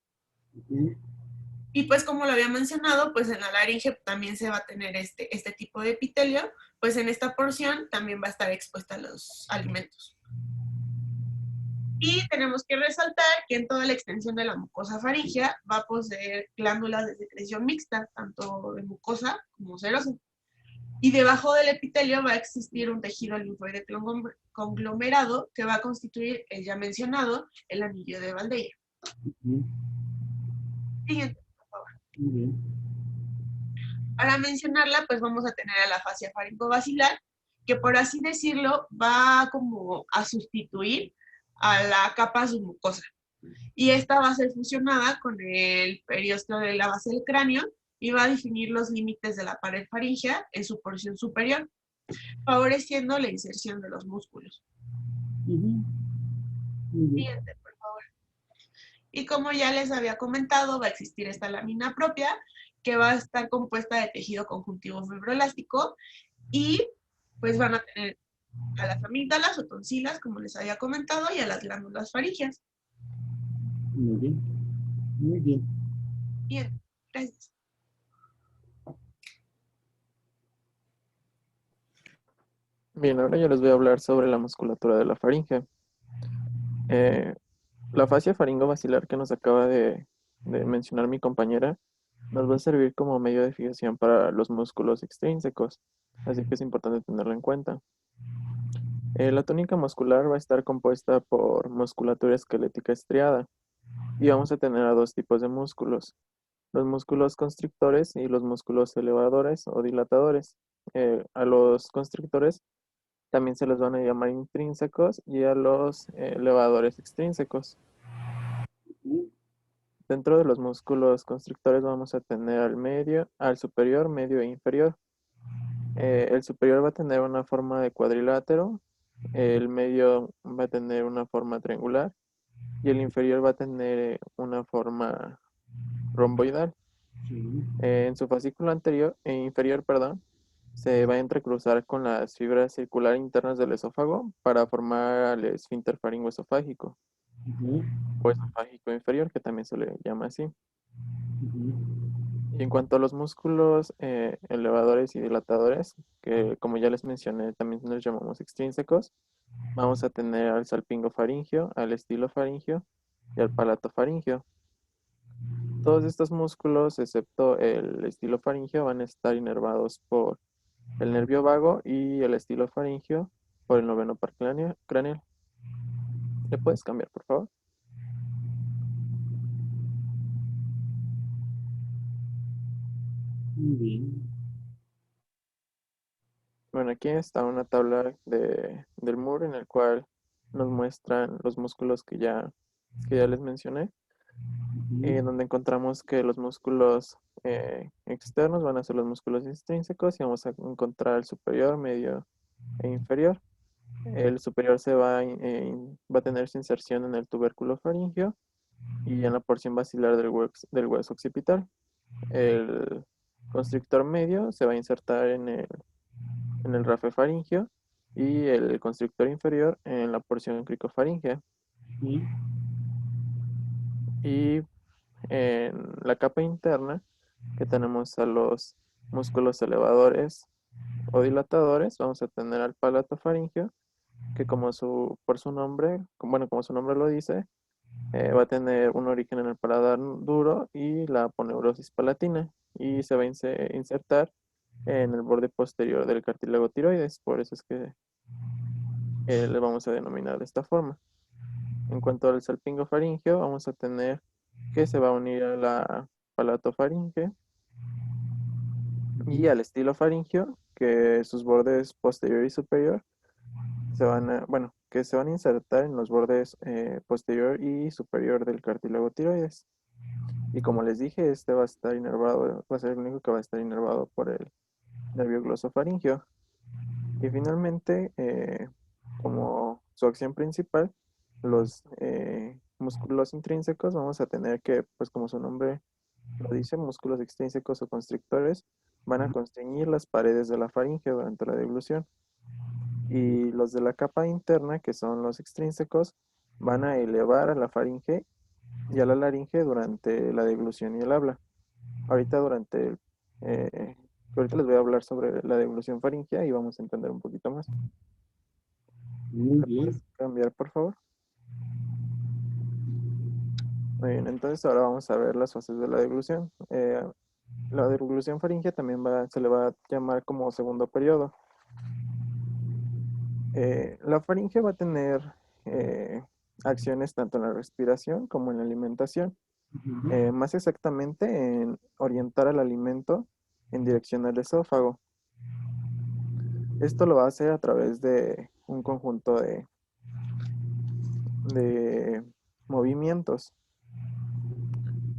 Y pues como lo había mencionado, pues en la laringe también se va a tener este tipo de epitelio, pues en esta porción también va a estar expuesta a los alimentos. Y tenemos que resaltar que en toda la extensión de la mucosa faríngea va a poseer glándulas de secreción mixta, tanto de mucosa como serosa. Y debajo del epitelio va a existir un tejido linfoide conglomerado que va a constituir el ya mencionado, el anillo de Valdeir. Siguiente, por favor. Muy bien. Para mencionarla, pues vamos a tener a la fascia faringobasilar, que por así decirlo va como a sustituir a la capa submucosa. Y esta va a ser fusionada con el periósteo de la base del cráneo y va a definir los límites de la pared faríngea en su porción superior, favoreciendo la inserción de los músculos. Muy bien. Siguiente, por favor. Y como ya les había comentado, va a existir esta lámina propia que va a estar compuesta de tejido conjuntivo fibroelástico y pues van a tener a las amígdalas o tonsilas, como les había comentado, y a las glándulas faríngeas. Muy bien. Muy bien. Bien, gracias. Bien, ahora yo les voy a hablar sobre la musculatura de la faringe. La fascia faringobasilar que nos acaba de mencionar mi compañera nos va a servir como medio de fijación para los músculos extrínsecos, así que es importante tenerlo en cuenta. La túnica muscular va a estar compuesta por musculatura esquelética estriada y vamos a tener a dos tipos de músculos, los músculos constrictores y los músculos elevadores o dilatadores. A los constrictores también se les van a llamar intrínsecos y a los elevadores extrínsecos. Dentro de los músculos constrictores vamos a tener al superior, medio e inferior. El superior va a tener una forma de cuadrilátero, el medio va a tener una forma triangular y el inferior va a tener una forma romboidal. En su fascículo inferior, se va a entrecruzar con las fibras circulares internas del esófago para formar el esfínter faringoesofágico o esofágico inferior, que también se le llama así. Y en cuanto a los músculos elevadores y dilatadores, que como ya les mencioné, también los llamamos extrínsecos, vamos a tener al salpingofaringio, al estilofaringio y al palatofaringio. Todos estos músculos, excepto el estilofaringio, van a estar inervados por el nervio vago y el estilofaringio por el noveno par craneal. ¿Le puedes cambiar, por favor? Muy bien. Bueno, aquí está una tabla del Moore en el cual nos muestran los músculos que ya les mencioné, donde encontramos que los músculos externos van a ser los músculos extrínsecos y vamos a encontrar el superior, medio e inferior. El superior va a tener su inserción en el tubérculo faríngeo y en la porción basilar del hueso occipital. El constrictor medio se va a insertar en el rafe faríngeo y el constrictor inferior en la porción cricofaríngea. Y en la capa interna, que tenemos a los músculos elevadores o dilatadores, vamos a tener al palatofaríngeo, que como su nombre lo dice, va a tener un origen en el paladar duro y la aponeurosis palatina, y se va a insertar en el borde posterior del cartílago tiroides, por eso es que le vamos a denominar de esta forma. En cuanto al salpingofaringio, vamos a tener que se va a unir a la palatofaringe y al estilofaringio, que sus bordes posterior y superior se van a insertar en los bordes posterior y superior del cartílago tiroides. Y como les dije, este va a estar inervado, va a ser el único que va a estar inervado por el nervio glosofaringio. Y finalmente, como su acción principal, los músculos intrínsecos, vamos a tener que, pues como su nombre lo dice, músculos extrínsecos o constrictores, van a constreñir las paredes de la faringe durante la deglución. Y los de la capa interna, que son los extrínsecos, van a elevar a la faringe y a la laringe durante la deglución y el habla. ahorita ahorita les voy a hablar sobre la deglución faríngea y vamos a entender un poquito más. Muy ¿Me bien. puedes cambiar, por favor? Muy bien, entonces ahora vamos a ver las fases de la deglución. La deglución faríngea también se le va a llamar como segundo periodo. La faringe va a tener acciones tanto en la respiración como en la alimentación. Más exactamente en orientar al alimento en dirección al esófago. Esto lo va a hacer a través de un conjunto de movimientos.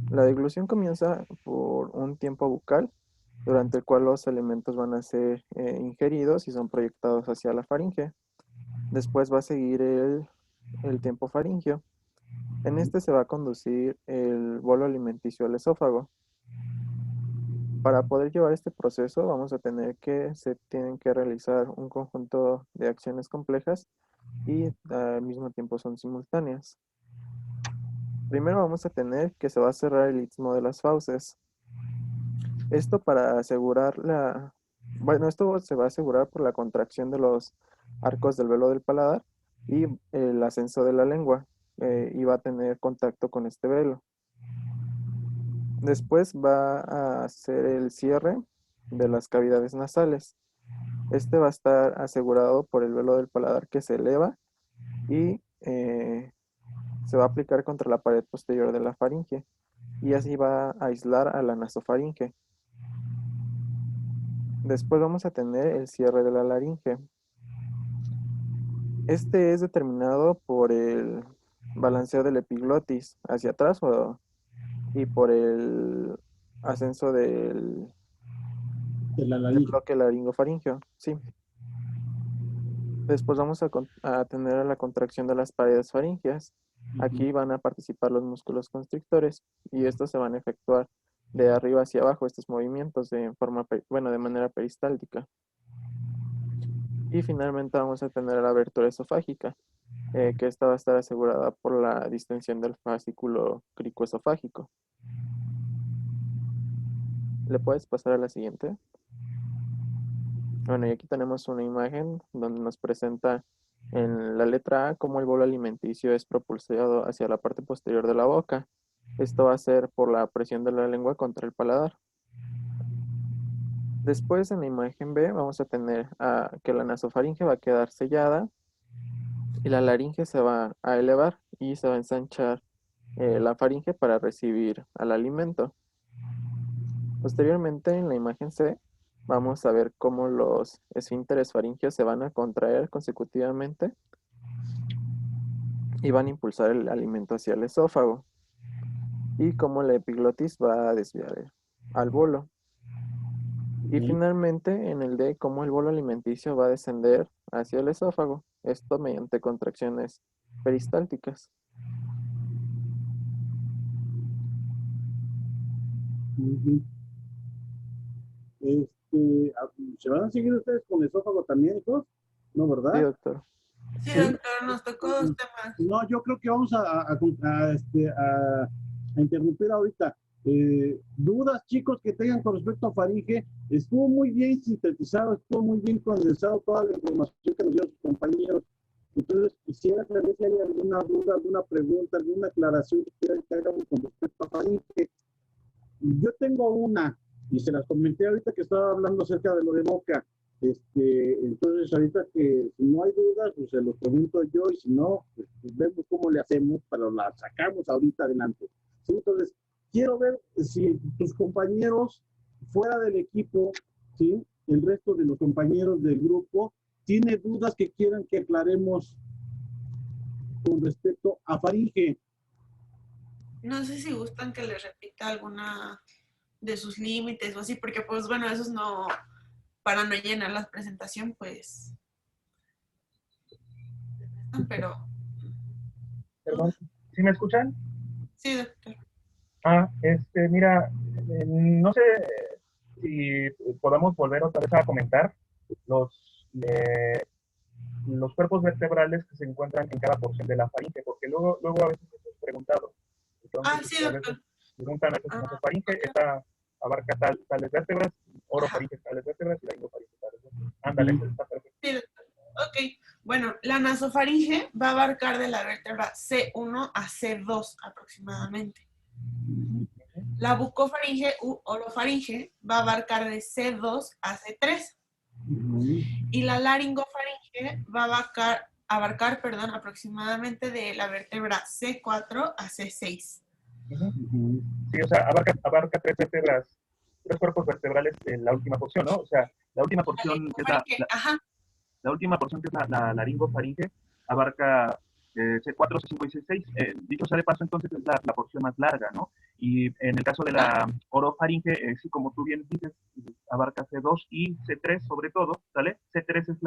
La deglución comienza por un tiempo bucal, durante el cual los alimentos van a ser ingeridos y son proyectados hacia la faringe. Después va a seguir el tiempo faríngeo. En este se va a conducir el bolo alimenticio al esófago. Para poder llevar este proceso vamos a se tienen que realizar un conjunto de acciones complejas y al mismo tiempo son simultáneas. Primero vamos a tener que se va a cerrar el istmo de las fauces. Esto para asegurar esto se va a asegurar por la contracción de los arcos del velo del paladar y el ascenso de la lengua, y va a tener contacto con este velo. Después va a hacer el cierre de las cavidades nasales. Este va a estar asegurado por el velo del paladar que se eleva y se va a aplicar contra la pared posterior de la faringe y así va a aislar a la nasofaringe. Después vamos a tener el cierre de la laringe. Este es determinado por el balanceo del epiglotis hacia atrás y por el ascenso del bloque laringofaringeo. Sí. Después vamos a tener la contracción de las paredes faringeas. Aquí van a participar los músculos constrictores y estos se van a efectuar de arriba hacia abajo, estos movimientos de manera peristáltica. Y finalmente vamos a tener la abertura esofágica, que esta va a estar asegurada por la distensión del fascículo cricoesofágico. ¿Le puedes pasar a la siguiente? Bueno, y aquí tenemos una imagen donde nos presenta en la letra A cómo el bolo alimenticio es propulsado hacia la parte posterior de la boca. Esto va a ser por la presión de la lengua contra el paladar. Después en la imagen B vamos a tener que la nasofaringe va a quedar sellada y la laringe se va a elevar y se va a ensanchar la faringe para recibir al alimento. Posteriormente en la imagen C vamos a ver cómo los esfínteres faringeos se van a contraer consecutivamente y van a impulsar el alimento hacia el esófago y cómo la epiglotis va a desviar al bolo. Y finalmente en el D, cómo el bolo alimenticio va a descender hacia el esófago, esto mediante contracciones peristálticas. ¿Se van a seguir ustedes con el esófago también, hijos? ¿No, verdad? Sí, doctor. Sí, doctor, nos tocó dos temas. No, yo creo que vamos a interrumpir ahorita. Dudas, chicos, que tengan con respecto a faringe. Estuvo muy bien sintetizado, estuvo muy bien condensado toda la información que nos dieron sus compañeros. Entonces, quisiera saber si hay alguna duda, alguna pregunta, alguna aclaración que quieran que hagamos con respecto a faringe. Yo tengo una, y se las comenté ahorita que estaba hablando acerca de lo de boca. Entonces, ahorita que si no hay dudas, pues se los pregunto yo, y si no, pues vemos cómo le hacemos, pero la sacamos ahorita adelante. ¿Sí? Entonces, quiero ver si tus compañeros fuera del equipo, ¿sí? El resto de los compañeros del grupo, tiene dudas que quieran que aclaremos con respecto a faringe. No sé si gustan que les repita alguna de sus límites o así, porque pues bueno, esos no, para no llenar la presentación, pues, pero... Perdón, ¿sí me escuchan? Sí, doctor. Mira, no sé si podamos volver otra vez a comentar los cuerpos vertebrales que se encuentran en cada porción de la faringe, porque luego a veces eso es preguntado. Entonces, Sí, doctor. preguntan a veces nasofaringe, está abarca tales vértebras, orofaringe tales vértebras y laringofaringe tales vértebras. Ándale, eso está perfecto. Sí, ok. Bueno, la nasofaringe va a abarcar de la vértebra C1 a C2 aproximadamente. La bucofaringe u orofaringe va a abarcar de C2 a C3. Y la laringofaringe va a abarcar, aproximadamente de la vértebra C4 a C6. Sí, o sea, abarca tres vértebras, tres cuerpos vertebrales en la última porción, ¿no? O sea, la última porción que es la última porción que es la laringofaringe abarca C4, C5 y C6. Dicho sea de paso, entonces es la porción más larga, ¿no? Y en el caso de la orofaringe, sí, como tú bien dices, abarca C2 y C3 sobre todo, ¿sale? C3 es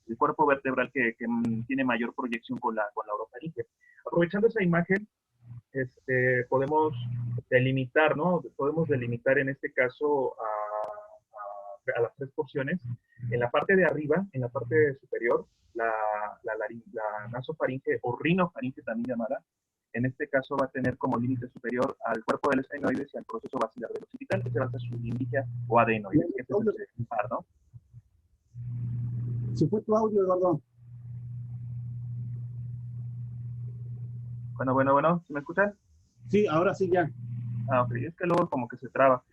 el cuerpo vertebral que tiene mayor proyección con la orofaringe. Aprovechando esa imagen, podemos delimitar, ¿no? Podemos delimitar en este caso a las tres porciones. En la parte de arriba, en la parte superior, la nasofaringe o rinofaringe también llamada, en este caso va a tener como límite superior al cuerpo del esfenoides y al proceso basilar del occipital, que se va a ser su limbigia o adenoides, que es el par, ¿no? Se fue tu audio, Eduardo. Bueno, ¿se me escuchan? Sí, ahora sí ya. Ah, ok, es que luego como que se traba.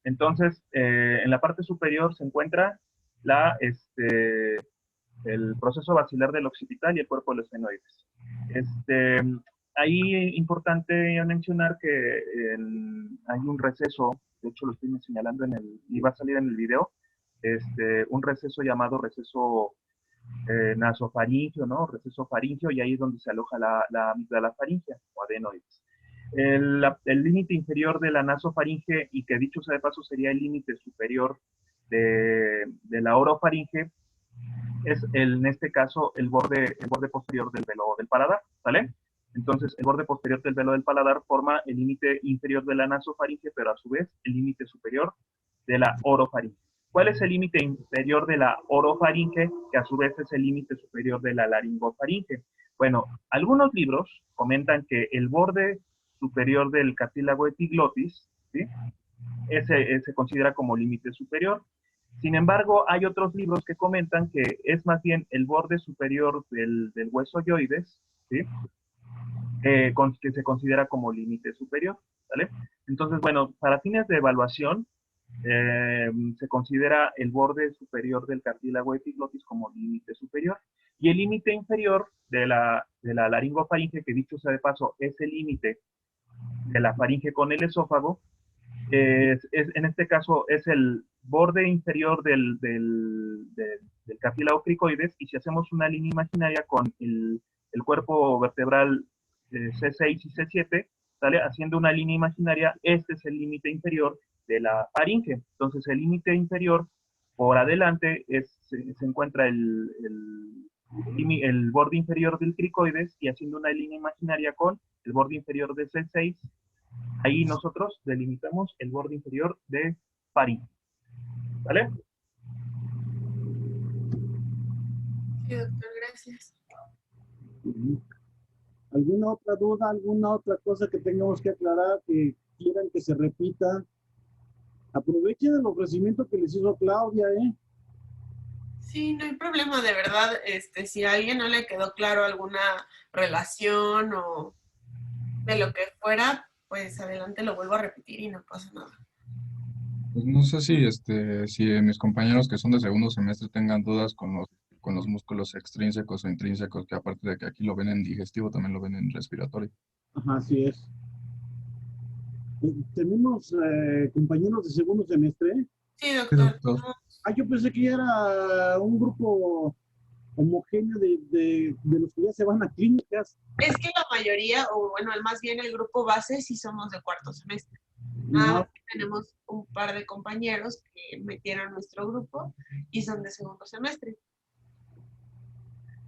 Entonces, en la parte superior se encuentra el proceso basilar del occipital y el cuerpo de los esfenoides. Ahí importante mencionar que hay un receso, de hecho lo estoy señalando y va a salir en el video, un receso llamado receso nasofaringio, ¿no? Receso faringio, y ahí es donde se aloja la amígdala faringea o adenoides. El límite inferior de la nasofaringe, y que dicho sea de paso sería el límite superior de la orofaringe, es en este caso el borde posterior del velo del paladar, ¿vale? Entonces, el borde posterior del velo del paladar forma el límite inferior de la nasofaringe, pero a su vez el límite superior de la orofaringe. ¿Cuál es el límite inferior de la orofaringe, que a su vez es el límite superior de la laringofaringe? Bueno, algunos libros comentan que el borde superior del cartílago epiglotis, ¿sí? Ese se considera como límite superior. Sin embargo, hay otros libros que comentan que es más bien el borde superior del hueso yoides, ¿sí? Que se considera como límite superior, ¿vale? Entonces, bueno, para fines de evaluación, se considera el borde superior del cartílago epiglotis como límite superior, y el límite inferior de la laringofaringe, que dicho sea de paso, es el límite de la faringe con el esófago, en este caso es el borde inferior del cartílago cricoides, y si hacemos una línea imaginaria con el cuerpo vertebral C6 y C7, ¿sale? Haciendo una línea imaginaria, este es el límite inferior de la faringe. Entonces el límite inferior por adelante se encuentra el borde inferior del cricoides, y haciendo una línea imaginaria con el borde inferior de C6, ahí nosotros delimitamos el borde inferior de faringe. ¿Vale? Sí, doctor, gracias. ¿Alguna otra duda, alguna otra cosa que tengamos que aclarar, que quieran que se repita? Aprovechen el ofrecimiento que les hizo Claudia, ¿eh? Sí, no hay problema, de verdad. Si a alguien no le quedó claro alguna relación o de lo que fuera, pues adelante lo vuelvo a repetir y no pasa nada. Pues no sé si mis compañeros que son de segundo semestre tengan dudas con los músculos extrínsecos o intrínsecos, que aparte de que aquí lo ven en digestivo, también lo ven en respiratorio. Ajá, así es. ¿Tenemos compañeros de segundo semestre? Sí, doctor. Yo pensé que era un grupo homogéneo de los que ya se van a clínicas. Es que la mayoría, o bueno, más bien el grupo base, sí somos de cuarto semestre. No. Tenemos un par de compañeros que metieron nuestro grupo y son de segundo semestre.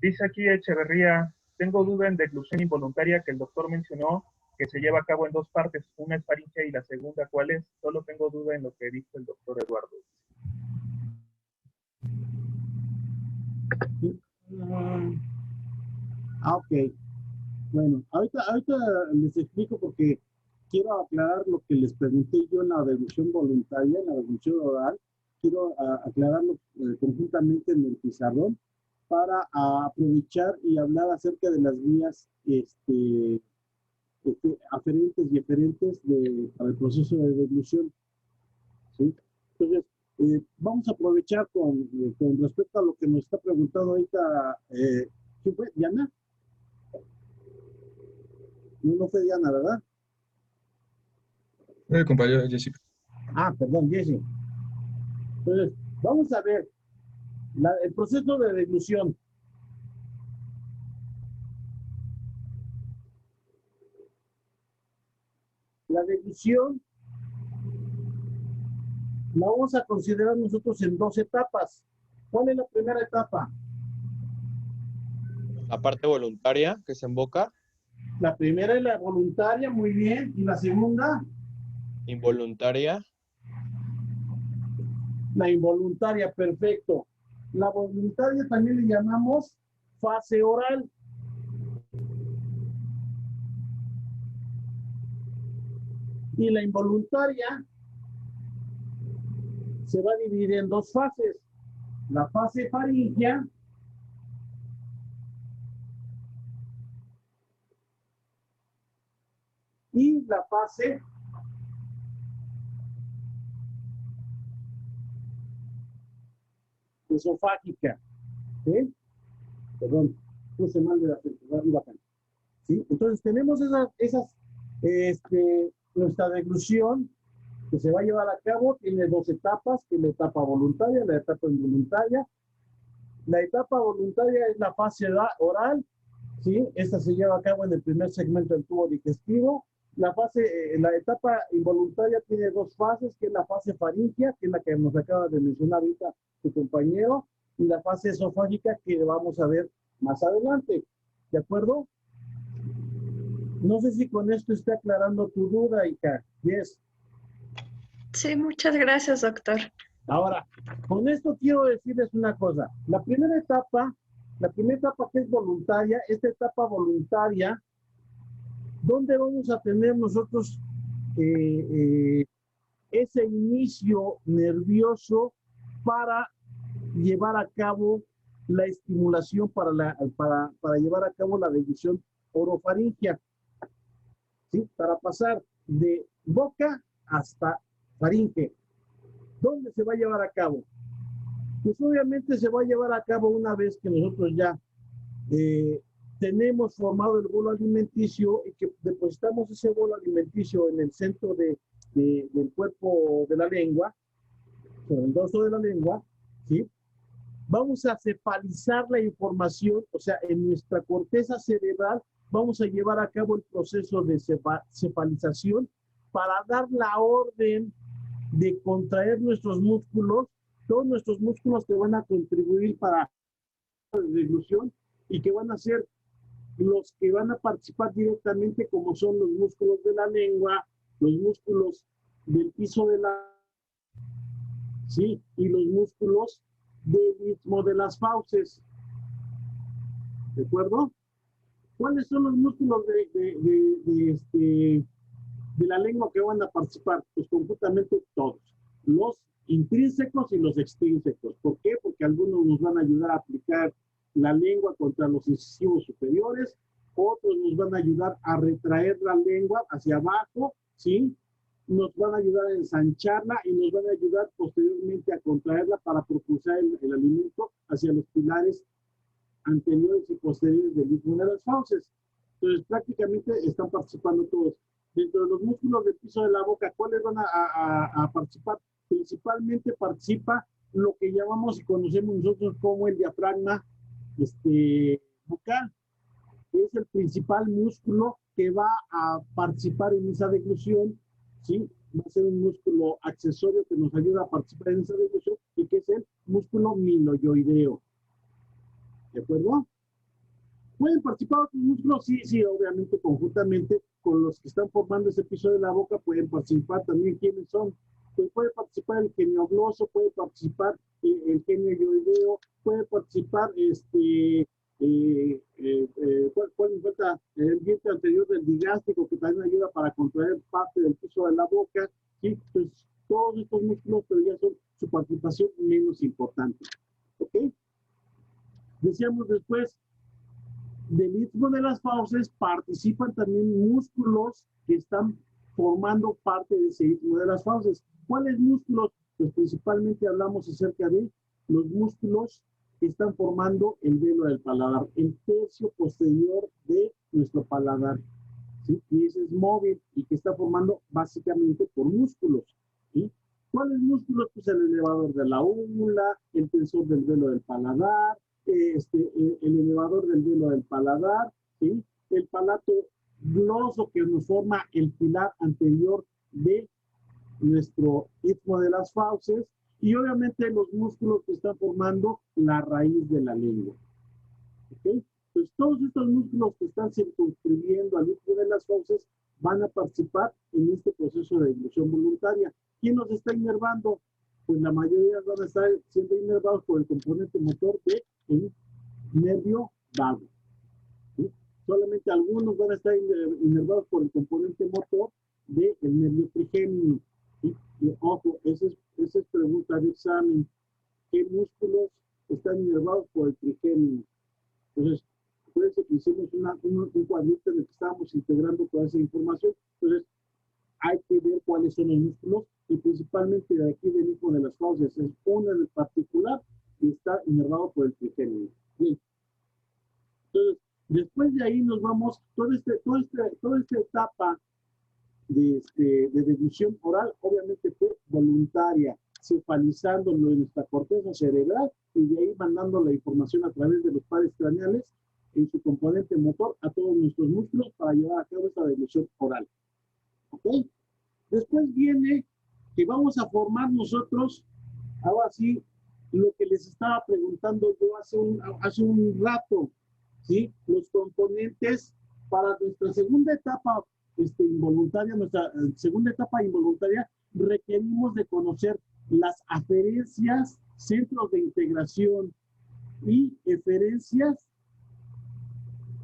Dice aquí Echeverría, tengo duda en deglución involuntaria que el doctor mencionó que se lleva a cabo en dos partes, una es faringe y la segunda, ¿cuál es? Solo tengo duda en lo que dijo el doctor Eduardo. Ok. Bueno, ahorita les explico porque quiero aclarar lo que les pregunté yo en la deglución voluntaria, en la deglución oral. Quiero aclararlo conjuntamente en el pizarrón para aprovechar y hablar acerca de las vías aferentes y eferentes para el proceso de deglución. ¿Sí? Entonces, vamos a aprovechar con respecto a lo que nos está preguntando ahorita, ¿quién fue? ¿Diana? No fue Diana, ¿verdad? Compañero Jessica. Perdón, Jessy. Entonces, vamos a ver el proceso de deglución. La deglución la vamos a considerar nosotros en 2 etapas. ¿Cuál es la primera etapa? La parte voluntaria que se en boca. La primera es la voluntaria, muy bien. ¿Y la segunda? Involuntaria. La involuntaria, perfecto. La voluntaria también le llamamos fase oral. Y la involuntaria se va a dividir en 2 fases. La fase faríngea y la fase esofágica. ¿Sí? Perdón, puse mal de la arriba acá. ¿Sí? Entonces tenemos nuestra deglución que se va a llevar a cabo, tiene 2 etapas, que es la etapa voluntaria y la etapa involuntaria. La etapa voluntaria es la fase oral, ¿sí? Esta se lleva a cabo en el primer segmento del tubo digestivo. La etapa involuntaria tiene 2 fases, que es la fase faríngea, que es la que nos acaba de mencionar ahorita tu compañero, y la fase esofágica que vamos a ver más adelante. ¿De acuerdo? No sé si con esto está aclarando tu duda, Ika. Yes. Sí, muchas gracias, doctor. Ahora, con esto quiero decirles una cosa. La primera etapa que es voluntaria, esta etapa voluntaria, ¿dónde vamos a tener nosotros ese inicio nervioso para llevar a cabo la estimulación para llevar a cabo la deglución orofaringia? ¿Sí? Para pasar de boca hasta faringe. ¿Dónde se va a llevar a cabo? Pues obviamente se va a llevar a cabo una vez que nosotros ya tenemos formado el bolo alimenticio y que depositamos ese bolo alimenticio en el centro del cuerpo de la lengua, en el dorso de la lengua, ¿sí? Vamos a cefalizar la información, o sea, en nuestra corteza cerebral vamos a llevar a cabo el proceso de cefalización para dar la orden de contraer nuestros músculos, todos nuestros músculos que van a contribuir para la deglución y que van a ser los que van a participar directamente, como son los músculos de la lengua, los músculos del piso de la... ¿sí? Y los músculos del istmo de las fauces. ¿De acuerdo? ¿Cuáles son los músculos de la lengua que van a participar? Pues conjuntamente todos. Los intrínsecos y los extrínsecos. ¿Por qué? Porque algunos nos van a ayudar a aplicar la lengua contra los incisivos superiores, otros nos van a ayudar a retraer la lengua hacia abajo, ¿sí? Nos van a ayudar a ensancharla y nos van a ayudar posteriormente a contraerla para propulsar el alimento hacia los pilares anteriores y posteriores del istmo de las fauces. Entonces, prácticamente están participando todos. Dentro de los músculos del piso de la boca, ¿cuáles van a participar? Principalmente participa lo que llamamos y conocemos nosotros como el diafragma bucal, que es el principal músculo que va a participar en esa deglución, ¿sí? Va a ser un músculo accesorio que nos ayuda a participar en esa deglución y que es el músculo miloioideo. ¿De acuerdo? ¿Pueden participar otros músculos? Sí, sí, obviamente, conjuntamente con los que están formando ese piso de la boca, pueden participar también. ¿Quiénes son? Pues puede participar el genioglosso, puede participar el genioioideo, puede participar, ¿cuál me falta? el diente anterior del digástrico, que también ayuda para contraer parte del piso de la boca, ¿sí? Pues todos estos músculos, pero ya son su participación menos importante, ¿ok? Decíamos después, del istmo de las fauces participan también músculos que están formando parte de ese istmo de las fauces. ¿Cuáles músculos? Pues principalmente hablamos acerca de los músculos que están formando el velo del paladar, el tercio posterior de nuestro paladar, ¿sí? Y ese es móvil y que está formando básicamente por músculos, ¿sí? ¿Cuáles músculos? Pues el elevador de la úvula, el tensor del velo del paladar, el elevador del velo del paladar, ¿sí? El palato gloso que nos forma el pilar anterior de nuestro istmo de las fauces, y obviamente los músculos que están formando la raíz de la lengua. ¿Ok? Pues todos estos músculos que están circunscribiendo al istmo de las fauces van a participar en este proceso de deglución voluntaria. ¿Quién nos está inervando? Pues la mayoría van a estar siendo inervados por el componente motor del nervio vago, ¿sí? Solamente algunos van a estar inervados por el componente motor del nervio trigémino, ¿sí? Y ojo, esa es pregunta de examen. ¿Qué músculos están inervados por el trigémino? Entonces, acuérdense que hicimos un cuadrito en el que estábamos integrando toda esa información. Entonces, hay que ver cuáles son los músculos, y principalmente de aquí del istmo de las fauces es uno en particular que está inervado por el trigémino. Bien. Entonces, después de ahí nos vamos, toda esta etapa de deglución oral obviamente fue voluntaria, cefalizándolo en nuestra corteza cerebral y de ahí mandando la información a través de los pares craneales en su componente motor a todos nuestros músculos para llevar a cabo esta deglución oral. ¿Ok? Después viene que vamos a formar nosotros, ahora sí, lo que les estaba preguntando yo hace un rato, ¿sí? Los componentes para nuestra segunda etapa involuntaria, requerimos de conocer las aferencias, centros de integración y eferencias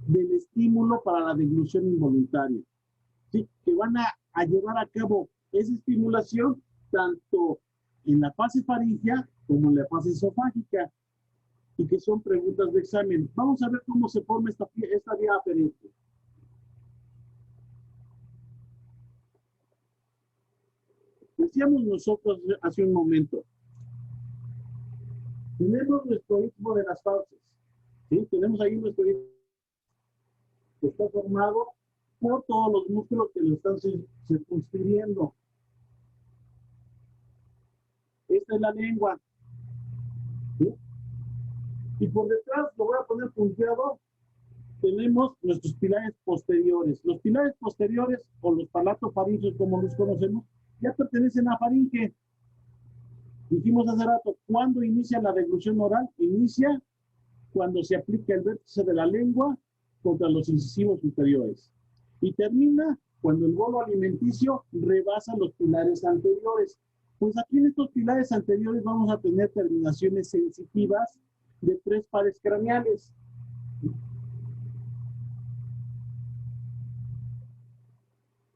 del estímulo para la deglución involuntaria, ¿sí? Que van a llevar a cabo esa estimulación tanto en la fase faríngea como en la fase esofágica, y que son preguntas de examen. Vamos a ver cómo se forma esta vía aferente. Decíamos nosotros hace un momento, tenemos nuestro istmo de las fauces, ¿sí? Tenemos ahí nuestro istmo que está formado por todos los músculos que lo están circunscribiendo. Esta es la lengua, ¿sí? Y por detrás, lo voy a poner punteado, tenemos nuestros pilares posteriores. Los pilares posteriores, o los palatofaringes como los conocemos, ya pertenecen a faringe. Dijimos hace rato, ¿cuándo inicia la deglución oral? Inicia cuando se aplica el vértice de la lengua contra los incisivos superiores. Y termina cuando el bolo alimenticio rebasa los pilares anteriores. Pues aquí en estos pilares anteriores vamos a tener terminaciones sensitivas de 3 pares craneales.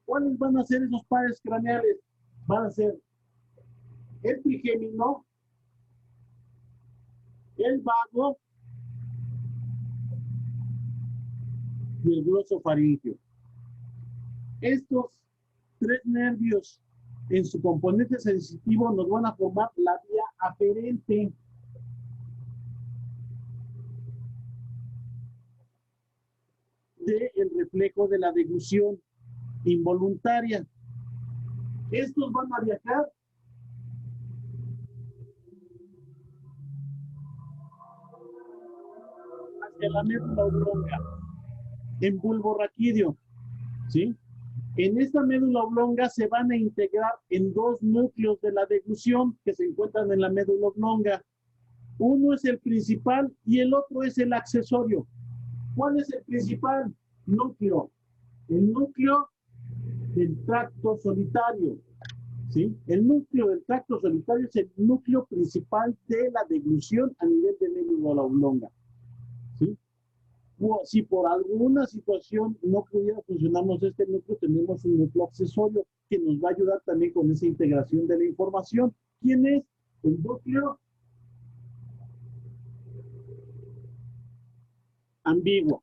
¿Cuáles van a ser esos pares craneales? Van a ser el trigémino, el vago y el glosofaringio. Estos 3 nervios en su componente sensitivo nos van a formar la vía aferente. Del reflejo de la deglución involuntaria. Estos van a viajar hacia la médula oblonga en bulbo raquídeo, ¿sí? En esta médula oblonga se van a integrar en 2 núcleos de la deglución que se encuentran en la médula oblonga. Uno es el principal y el otro es el accesorio. ¿Cuál es el principal núcleo? El núcleo del tracto solitario, ¿sí? El núcleo del tracto solitario es el núcleo principal de la deglución a nivel de médula oblonga, ¿sí? Si por alguna situación no pudiera funcionarnos este núcleo, tenemos un núcleo accesorio que nos va a ayudar también con esa integración de la información. ¿Quién es? El núcleo ambiguo.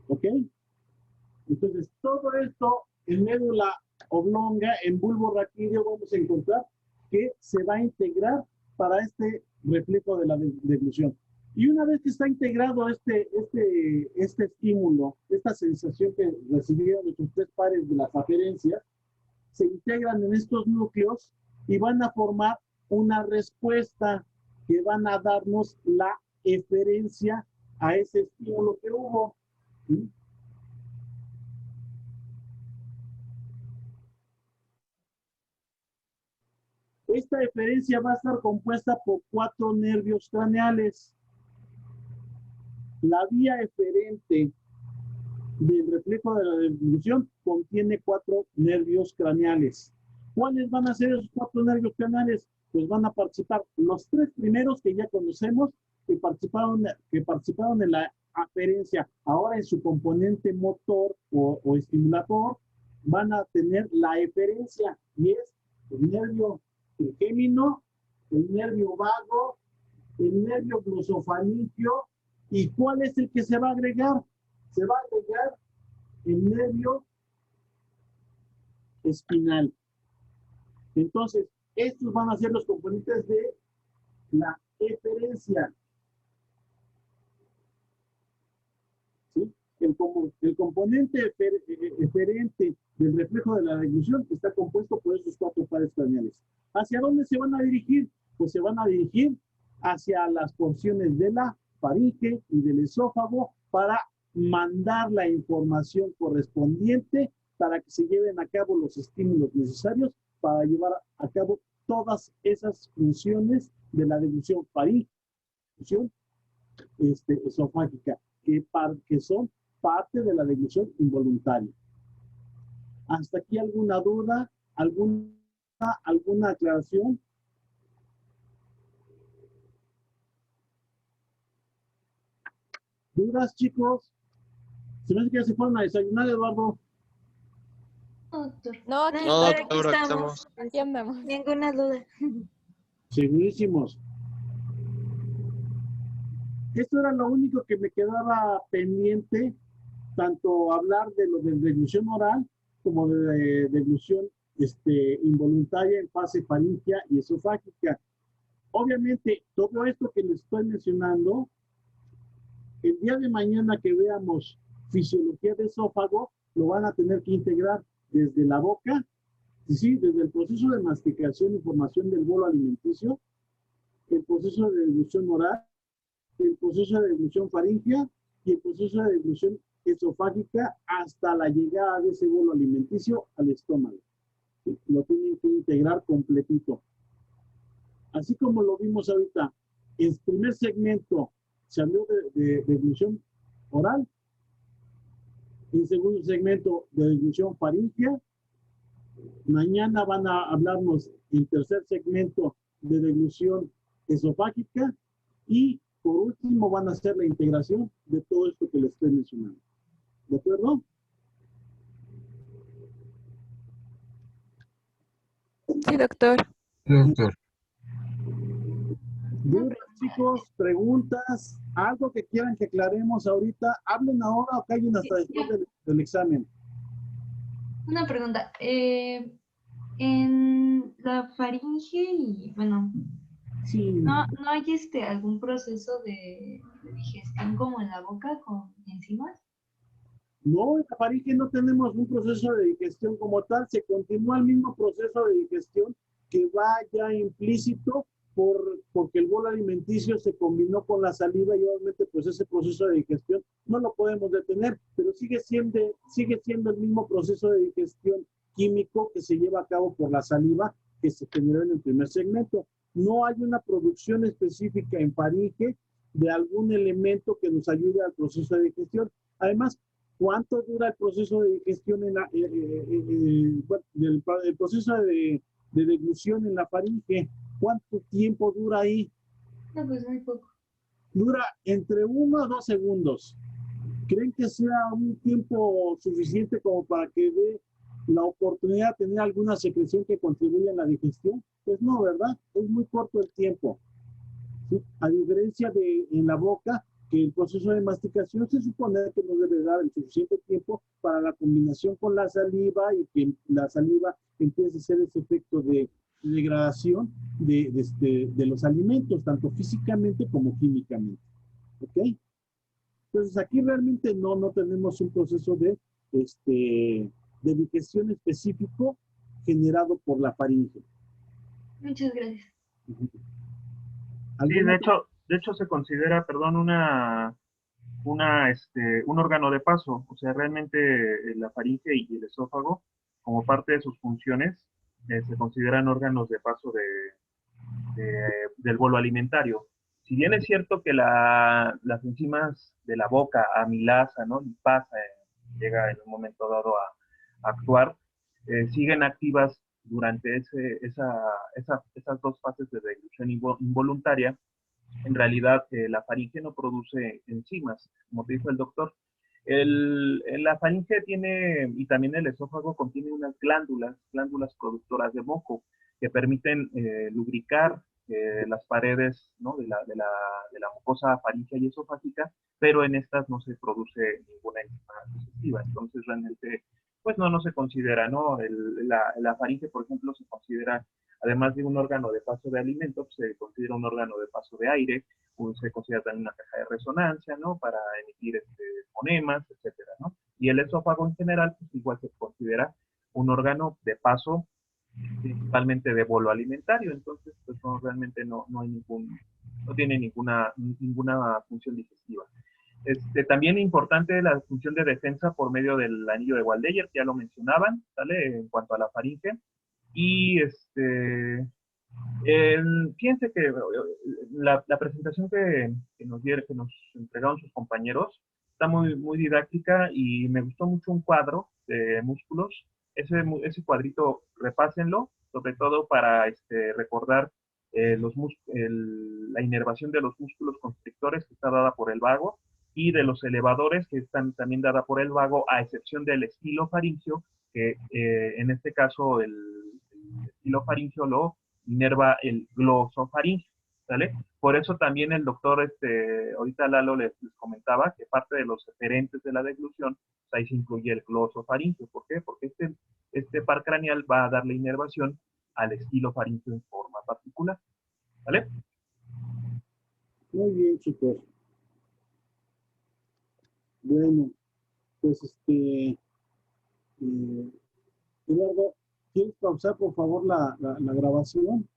¿Ok? Entonces, todo esto en médula oblonga, en bulbo raquídeo, vamos a encontrar que se va a integrar para este reflejo de la deglución. Y una vez que está integrado este estímulo, esta sensación que recibieron nuestros tres pares de las aferencias, se integran en estos núcleos y van a formar una respuesta que van a darnos la eferencia a ese estímulo que hubo. ¿Sí? Esta eferencia va a estar compuesta por 4 nervios craneales. La vía eferente del reflejo de la deglución contiene 4 nervios craneales. ¿Cuáles van a ser esos 4 nervios craneales? Pues van a participar los 3 primeros que ya conocemos, que participaron en la aferencia. Ahora en su componente motor o estimulador van a tener la eferencia, y es el nervio trigémino, el nervio vago, el nervio glosofaringeo. ¿Y cuál es el que se va a agregar? Se va a agregar el nervio espinal. Entonces, estos van a ser los componentes de la eferencia. ¿Sí? El componente eferente del reflejo de la deglución está compuesto por esos 4 pares craneales. ¿Hacia dónde se van a dirigir? Pues se van a dirigir hacia las porciones de la faringe y del esófago para mandar la información correspondiente para que se lleven a cabo los estímulos necesarios para llevar a cabo todas esas funciones de la deglución faríngea, deglución esofágica, que son parte de la deglución involuntaria. ¿Hasta aquí alguna duda? ¿Alguna aclaración? ¿Dudas, chicos? Se me hace que ya se fueron a desayunar, Eduardo. Doctor. No, aquí No, Aquí doctor, aquí estamos. Aquí andamos. Ninguna duda. Segurísimos. Esto era lo único que me quedaba pendiente, tanto hablar de lo de deglución oral como de deglución involuntaria en fase faríngea y esofágica. Obviamente, todo esto que les estoy mencionando, el día de mañana que veamos fisiología de esófago, lo van a tener que integrar desde la boca, ¿sí? Desde el proceso de masticación y formación del bolo alimenticio, el proceso de deglución oral, el proceso de deglución faríngea y el proceso de deglución esofágica hasta la llegada de ese bolo alimenticio al estómago. ¿Sí? Lo tienen que integrar completito. Así como lo vimos ahorita, en el primer segmento se habló de deglución oral, en el segundo segmento de deglución faríngea. Mañana van a hablarnos en tercer segmento de deglución esofágica y por último van a hacer la integración de todo esto que les estoy mencionando. ¿De acuerdo? Sí, doctor. Doctor. Dudas, chicos, preguntas, algo que quieran que aclaremos ahorita, hablen ahora o callen hasta después del examen. Una pregunta. En la faringe y, bueno, Sí. ¿no hay algún proceso de digestión como en la boca con enzimas? No, en la faringe no tenemos un proceso de digestión como tal, se continúa el mismo proceso de digestión que va ya implícito porque el bolo alimenticio se combinó con la saliva y obviamente pues ese proceso de digestión no lo podemos detener, pero sigue siendo el mismo proceso de digestión químico que se lleva a cabo por la saliva que se generó en el primer segmento. No hay una producción específica en faringe de algún elemento que nos ayude al proceso de digestión. Además, ¿cuánto dura el proceso de digestión el proceso de deglución en la faringe? ¿Cuánto tiempo dura ahí? No, pues muy poco. Dura entre 1 a 2 segundos. ¿Creen que sea un tiempo suficiente como para que dé la oportunidad de tener alguna secreción que contribuya a la digestión? Pues no, ¿verdad? Es muy corto el tiempo. ¿Sí? A diferencia de en la boca, que el proceso de masticación se supone que nos debe dar el suficiente tiempo para la combinación con la saliva y que la saliva empiece a hacer ese efecto de degradación de los alimentos, tanto físicamente como químicamente. ¿Ok? Entonces aquí realmente no tenemos un proceso de digestión específico generado por la faringe. Muchas gracias. Sí, de hecho se considera, perdón, un órgano de paso. O sea, realmente la faringe y el esófago, como parte de sus funciones, se consideran órganos de paso del bolo alimentario. Si bien es cierto que las enzimas de la boca, amilasa, ¿no? lipasa, llega en un momento dado a actuar, siguen activas durante esas dos fases de deglución involuntaria. En realidad, la faringe no produce enzimas, como te dijo el doctor. La faringe tiene, y también el esófago contiene unas glándulas productoras de moco, que permiten lubricar las paredes, ¿no? de la mucosa faríngea y esofágica, pero en estas no se produce ninguna enzima digestiva. Entonces, realmente, pues no se considera, ¿no? La faringe, por ejemplo, se considera, además de un órgano de paso de alimentos, se considera un órgano de paso de aire, se considera también una caja de resonancia, ¿no? Para emitir fonemas, etcétera, ¿no? Y el esófago en general, pues igual se considera un órgano de paso principalmente de bolo alimentario. Entonces, pues no, realmente no tiene ninguna función digestiva. También importante la función de defensa por medio del anillo de Waldeyer, que ya lo mencionaban, ¿sale? En cuanto a la faringe. Y fíjense que la presentación que nos entregaron sus compañeros está muy didáctica y me gustó mucho un cuadro de músculos. Ese cuadrito, repásenlo, sobre todo para recordar la inervación de los músculos constrictores, que está dada por el vago, y de los elevadores, que están también dada por el vago, a excepción del estilofaringio, que en este caso el estilofaringio lo inerva el glosofaringio, ¿sale? Por eso también el doctor, ahorita Lalo les comentaba que parte de los referentes de la deglución, pues ahí se incluye el glosofaringio. ¿Por qué? Porque este par craneal va a darle inervación al estilofaringio en forma particular, ¿vale? Muy bien, chicos. Bueno, pues Eduardo, ¿quieres pausar por favor la grabación?